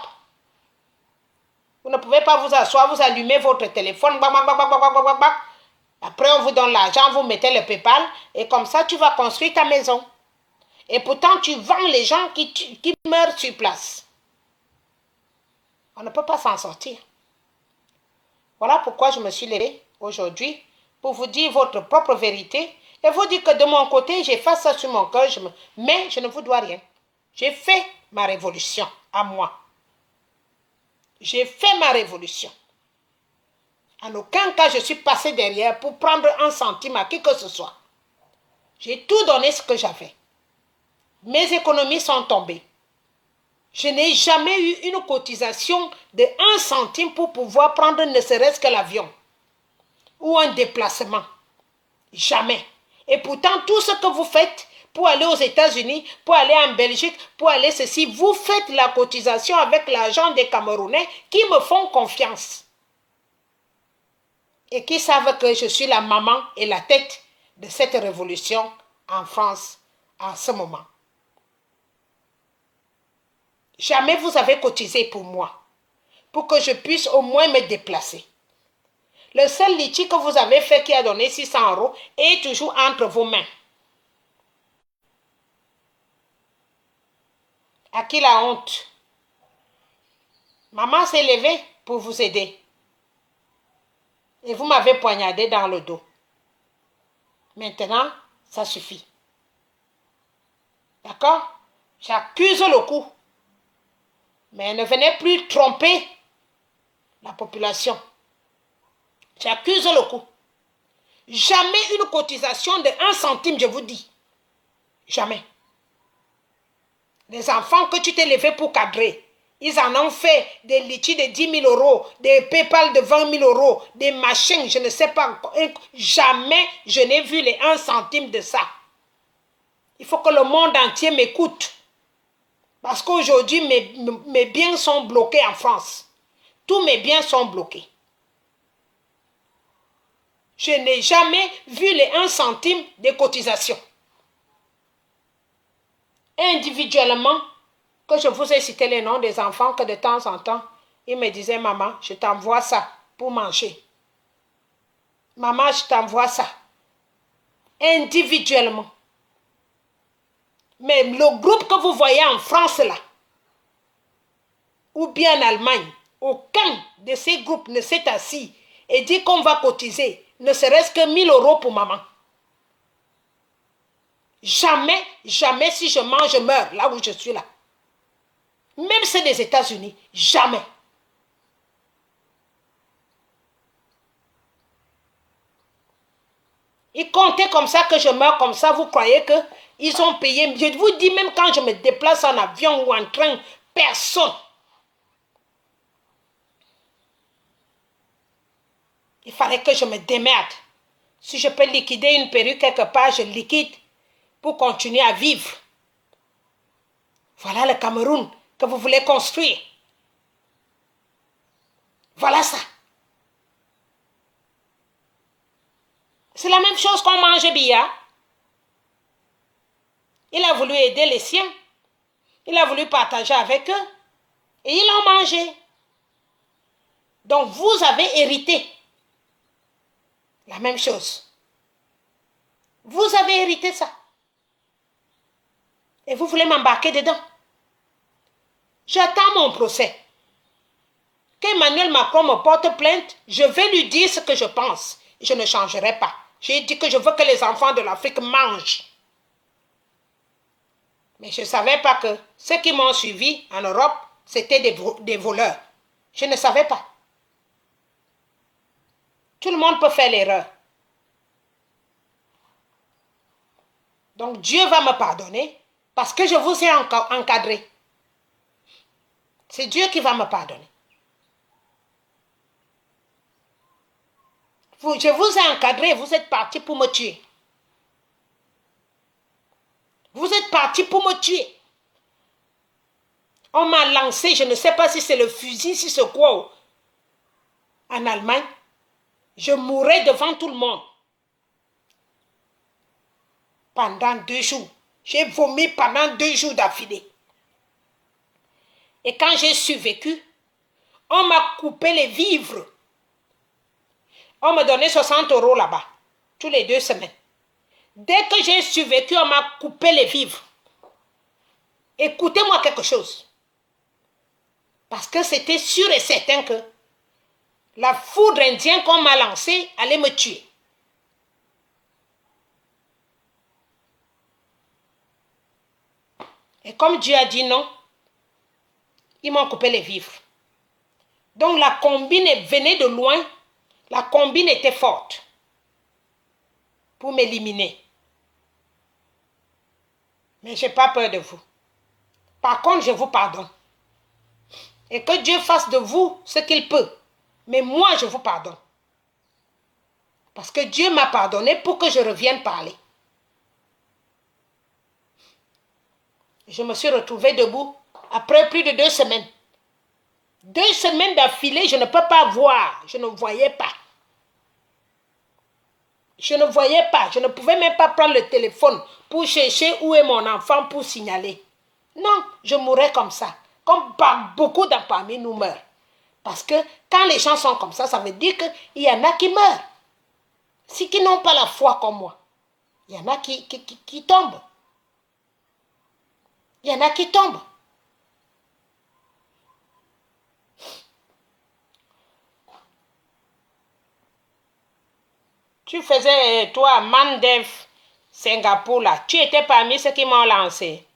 Vous ne pouvez pas vous asseoir, vous allumez votre téléphone. Après, on vous donne l'argent, vous mettez le PayPal. Et comme ça, tu vas construire ta maison. Et pourtant, tu vends les gens qui meurent sur place. On ne peut pas s'en sortir. Voilà pourquoi je me suis levée aujourd'hui pour vous dire votre propre vérité et vous dire que de mon côté, j'efface ça sur mon cœur, mais je ne vous dois rien. J'ai fait ma révolution à moi. J'ai fait ma révolution. En aucun cas, je suis passé derrière pour prendre un centime à qui que ce soit. J'ai tout donné ce que j'avais. Mes économies sont tombées. Je n'ai jamais eu une cotisation de 1 centime pour pouvoir prendre ne serait-ce que l'avion ou un déplacement. Jamais. Et pourtant, tout ce que vous faites pour aller aux États-Unis, pour aller en Belgique, pour aller ceci, vous faites la cotisation avec l'argent des Camerounais qui me font confiance. Et qui savent que je suis la maman et la tête de cette révolution en France en ce moment. Jamais vous avez cotisé pour moi, pour que je puisse au moins me déplacer. Le seul litchi que vous avez fait qui a donné 600 € est toujours entre vos mains. À qui la honte? Maman s'est levée pour vous aider. Et vous m'avez poignardé dans le dos. Maintenant, ça suffit. D'accord? J'accuse le coup. Mais ne venez plus tromper la population. J'accuse le coup. Jamais une cotisation de 1 centime, je vous dis. Jamais. Les enfants que tu t'es levé pour cadrer, ils en ont fait des litchis de 10 000 €, des PayPal de 20 000 €, des machines, je ne sais pas. Jamais je n'ai vu les 1 centime de ça. Il faut que le monde entier m'écoute. Parce qu'aujourd'hui, mes biens sont bloqués en France. Tous mes biens sont bloqués. Je n'ai jamais vu les 1 centime de cotisation. Individuellement, que je vous ai cité les noms des enfants que de temps en temps, ils me disaient, maman, je t'envoie ça pour manger. Maman, je t'envoie ça. Individuellement. Mais le groupe que vous voyez en France là, ou bien en Allemagne, aucun de ces groupes ne s'est assis et dit qu'on va cotiser, ne serait-ce que 1 000 € pour maman. Jamais, jamais si je mange, je meurs là où je suis là. Même c'est des États-Unis, jamais. Ils comptaient comme ça que je meurs comme ça, vous croyez qu'ils ont payé. Je vous dis, même quand je me déplace en avion ou en train, personne. Il fallait que je me démerde. Si je peux liquider une perruque quelque part, je liquide pour continuer à vivre. Voilà le Cameroun que vous voulez construire. Voilà ça. C'est la même chose qu'on mange Biya. Il a voulu aider les siens. Il a voulu partager avec eux. Et ils l'ont mangé. Donc vous avez hérité. La même chose. Vous avez hérité ça. Et vous voulez m'embarquer dedans. J'attends mon procès. Qu'Emmanuel Macron me porte plainte, je vais lui dire ce que je pense. Je ne changerai pas. J'ai dit que je veux que les enfants de l'Afrique mangent. Mais je ne savais pas que ceux qui m'ont suivi en Europe, c'était des voleurs. Je ne savais pas. Tout le monde peut faire l'erreur. Donc Dieu va me pardonner parce que je vous ai encadré. C'est Dieu qui va me pardonner. Je vous ai encadré, vous êtes partis pour me tuer. Vous êtes partis pour me tuer. On m'a lancé, je ne sais pas si c'est le fusil, si c'est quoi. En Allemagne, je mourrais devant tout le monde. Pendant 2 jours. J'ai vomi pendant 2 jours d'affilée. Et quand j'ai survécu, on m'a coupé les vivres. On me donnait 60 € là-bas, tous les 2 semaines. Dès que j'ai survécu, on m'a coupé les vivres. Écoutez-moi quelque chose. Parce que c'était sûr et certain que la foudre indienne qu'on m'a lancée allait me tuer. Et comme Dieu a dit non, ils m'ont coupé les vivres. Donc la combine venait de loin. La combine était forte pour m'éliminer. Mais je n'ai pas peur de vous. Par contre, je vous pardonne. Et que Dieu fasse de vous ce qu'il peut. Mais moi, je vous pardonne. Parce que Dieu m'a pardonné pour que je revienne parler. Je me suis retrouvée debout après plus de 2 semaines. 2 semaines d'affilée, je ne peux pas voir. Je ne voyais pas. Je ne voyais pas. Je ne pouvais même pas prendre le téléphone pour chercher où est mon enfant pour signaler. Non, je mourrais comme ça. Comme beaucoup parmi nous meurent. Parce que quand les gens sont comme ça, ça veut dire qu'il y en a qui meurent. Ceux qui n'ont pas la foi comme moi. Il y en a qui tombent. Il y en a qui tombent. Tu faisais, toi, Mandev, Singapour, là. Tu étais parmi ceux qui m'ont lancé.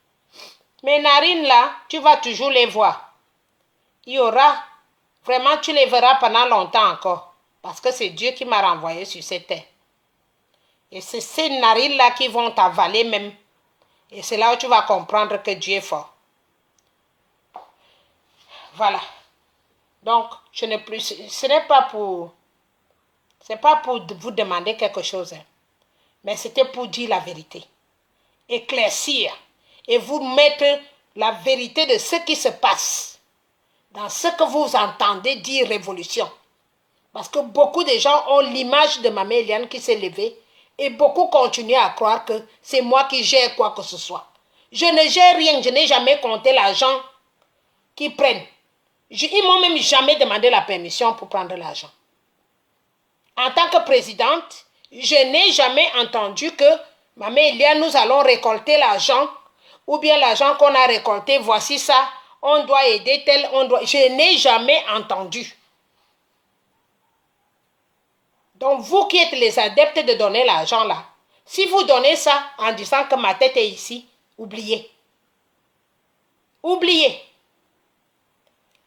Mes narines, là, tu vas toujours les voir. Il y aura, vraiment, tu les verras pendant longtemps encore. Parce que c'est Dieu qui m'a renvoyé sur cette terre. Et c'est ces narines-là qui vont t'avaler même. Et c'est là où tu vas comprendre que Dieu est fort. Voilà. Donc, ce n'est pas pour... C'est pas pour vous demander quelque chose. Mais c'était pour dire la vérité. Éclaircir. Et vous mettre la vérité de ce qui se passe. Dans ce que vous entendez dire révolution. Parce que beaucoup de gens ont l'image de Maman Eliane qui s'est levée. Et beaucoup continuent à croire que c'est moi qui gère quoi que ce soit. Je ne gère rien. Je n'ai jamais compté l'argent qu'ils prennent. Ils m'ont même jamais demandé la permission pour prendre l'argent. En tant que présidente, je n'ai jamais entendu que Maman Eliane, nous allons récolter l'argent. Ou bien l'argent qu'on a récolté, voici ça. On doit aider tel, on doit... Je n'ai jamais entendu. Donc, vous qui êtes les adeptes de donner l'argent là, si vous donnez ça en disant que ma tête est ici, oubliez. Oubliez.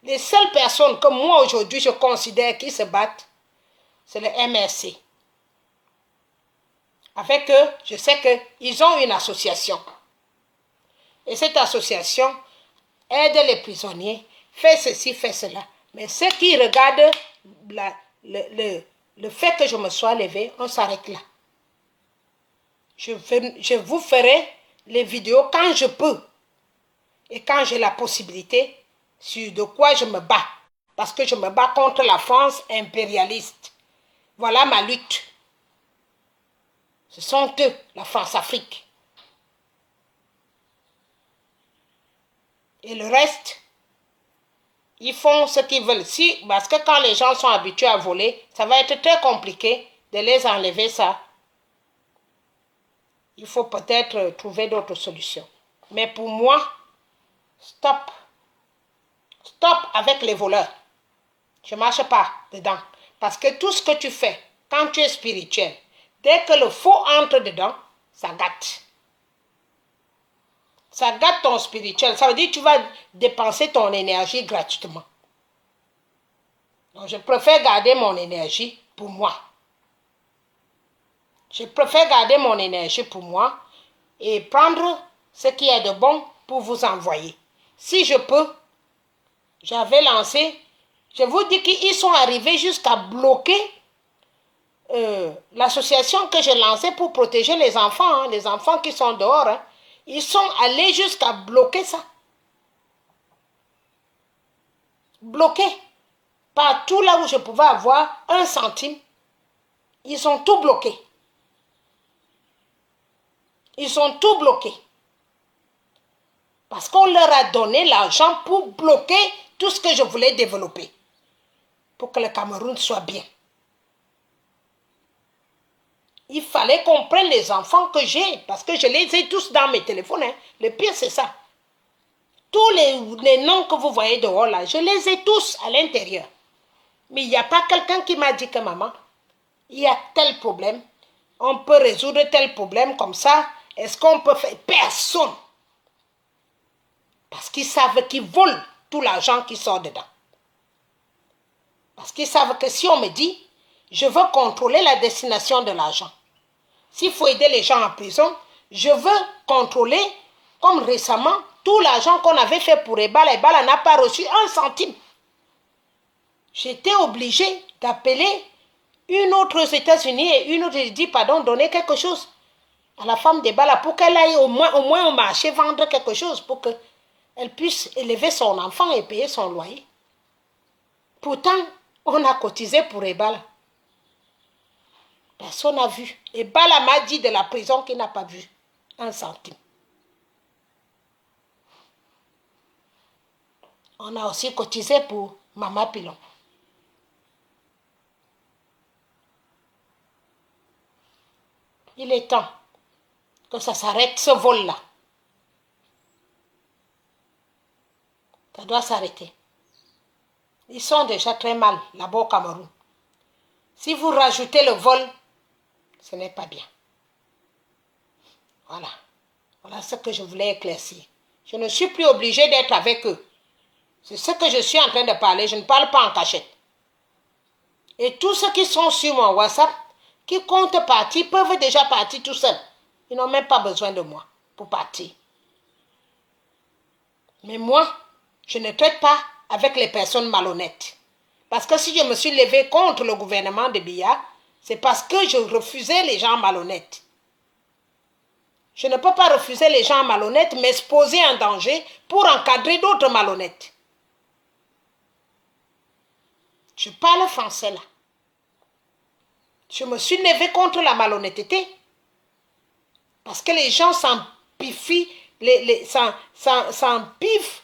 Les seules personnes que moi aujourd'hui je considère qui se battent, c'est le MRC. Avec eux, je sais qu'ils ont une association. Et cette association aide les prisonniers, fait ceci, fait cela. Mais ceux qui regardent le fait que je me sois levée, on s'arrête là. Je vous ferai les vidéos quand je peux. Et quand j'ai la possibilité, sur de quoi je me bats. Parce que je me bats contre la France impérialiste. Voilà ma lutte. Ce sont eux, la France-Afrique. Et le reste, ils font ce qu'ils veulent. Parce que quand les gens sont habitués à voler, ça va être très compliqué de les enlever ça. Il faut peut-être trouver d'autres solutions. Mais pour moi, stop. Stop avec les voleurs. Je ne marche pas dedans. Parce que tout ce que tu fais, quand tu es spirituel, dès que le faux entre dedans, ça gâte. Ça gâte ton spirituel. Ça veut dire que tu vas dépenser ton énergie gratuitement. Donc je préfère garder mon énergie pour moi. Je préfère garder mon énergie pour moi et prendre ce qui est de bon pour vous envoyer. Si je peux, j'avais lancé, je vous dis qu'ils sont arrivés jusqu'à bloquer l'association que j'ai lancée pour protéger les enfants qui sont dehors. Hein. Ils sont allés jusqu'à bloquer ça. Bloquer. Partout là où je pouvais avoir 1 centime, ils ont tout bloqué. Ils ont tout bloqué. Parce qu'on leur a donné l'argent pour bloquer tout ce que je voulais développer. Pour que le Cameroun soit bien. Il fallait qu'on prenne les enfants que j'ai. Parce que je les ai tous dans mes téléphones. Hein. Le pire, c'est ça. Tous les noms que vous voyez dehors là, je les ai tous à l'intérieur. Mais il n'y a pas quelqu'un qui m'a dit que maman, il y a tel problème. On peut résoudre tel problème comme ça. Est-ce qu'on peut faire? Personne. Parce qu'ils savent qu'ils volent tout l'argent qui sort dedans. Parce qu'ils savent que si on me dit, je veux contrôler la destination de l'argent. S'il faut aider les gens en prison, je veux contrôler, comme récemment, tout l'argent qu'on avait fait pour Ebala. Ebala n'a pas reçu 1 centime. J'étais obligée d'appeler une autre aux États-Unis et une autre, j'ai dit, pardon, donner quelque chose à la femme d'Ebala pour qu'elle aille au moins au marché vendre quelque chose pour qu'elle puisse élever son enfant et payer son loyer. Pourtant, on a cotisé pour Ebala. Personne n'a vu. Ebala m'a dit de la prison qu'il n'a pas vu 1 centime. On a aussi cotisé pour Maman Pilon. Il est temps que ça s'arrête, ce vol-là. Ça doit s'arrêter. Ils sont déjà très mal là-bas au Cameroun. Si vous rajoutez le vol, ce n'est pas bien. Voilà. Voilà ce que je voulais éclaircir. Je ne suis plus obligée d'être avec eux. C'est ce que je suis en train de parler. Je ne parle pas en cachette. Et tous ceux qui sont sur mon WhatsApp, qui comptent partir, peuvent déjà partir tout seuls. Ils n'ont même pas besoin de moi pour partir. Mais moi, je ne traite pas avec les personnes malhonnêtes. Parce que si je me suis levée contre le gouvernement de Biya, c'est parce que je refusais les gens malhonnêtes. Je ne peux pas refuser les gens malhonnêtes, m'exposer en danger pour encadrer d'autres malhonnêtes. Je parle français là. Je me suis levée contre la malhonnêteté. Parce que les gens s'empifient, s'empivent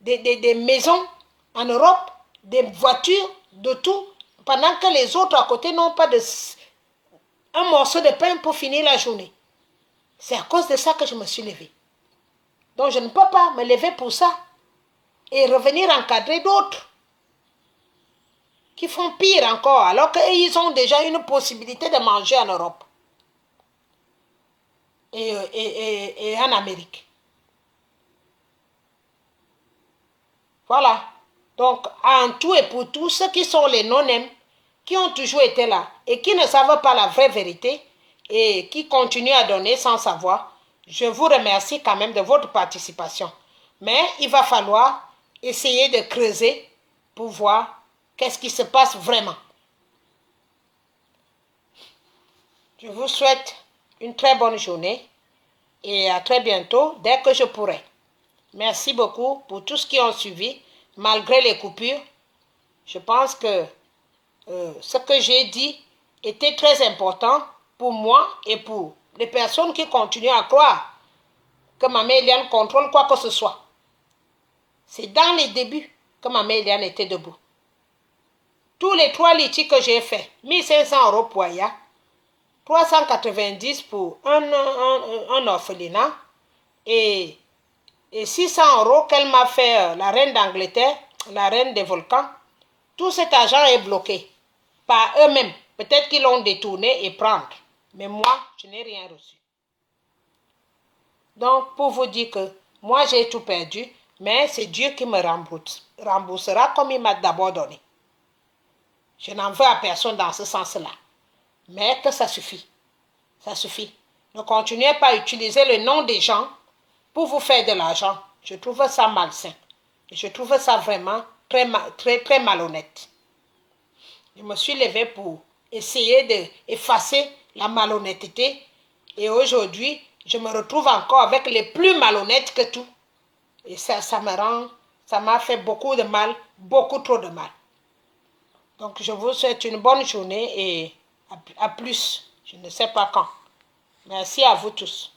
des maisons en Europe, des voitures, de tout, pendant que les autres à côté n'ont pas un morceau de pain pour finir la journée. C'est à cause de ça que je me suis levée. Donc je ne peux pas me lever pour ça et revenir encadrer d'autres qui font pire encore, alors qu'ils ont déjà une possibilité de manger en Europe et en Amérique. Voilà. Donc, en tout et pour tout, ceux qui sont les non-aimés, qui ont toujours été là et qui ne savent pas la vraie vérité et qui continuent à donner sans savoir, je vous remercie quand même de votre participation. Mais il va falloir essayer de creuser pour voir qu'est-ce qui se passe vraiment. Je vous souhaite une très bonne journée et à très bientôt dès que je pourrai. Merci beaucoup pour tous ceux qui ont suivi, malgré les coupures. Je pense que ce que j'ai dit était très important pour moi et pour les personnes qui continuent à croire que Maman Eliane contrôle quoi que ce soit. C'est dans les débuts que Maman Eliane était debout. Tous les 3 litiges que j'ai fait, 1500 € pour Aya, 390 pour un orphelinat et 600 € qu'elle m'a fait, la reine d'Angleterre, la reine des volcans. Tout cet argent est bloqué par eux-mêmes. Peut-être qu'ils l'ont détourné et prendre. Mais moi, je n'ai rien reçu. Donc, pour vous dire que moi, j'ai tout perdu, mais c'est Dieu qui me remboursera comme il m'a d'abord donné. Je n'en veux à personne dans ce sens-là. Mais que ça suffit. Ça suffit. Ne continuez pas à utiliser le nom des gens pour vous faire de l'argent. Je trouve ça malsain. Et je trouve ça vraiment très malhonnête. Je me suis levée pour essayer d'effacer la malhonnêteté. Et aujourd'hui, je me retrouve encore avec les plus malhonnêtes que tout. Et ça m'a fait beaucoup de mal, beaucoup trop de mal. Donc, je vous souhaite une bonne journée et à plus. Je ne sais pas quand. Merci à vous tous.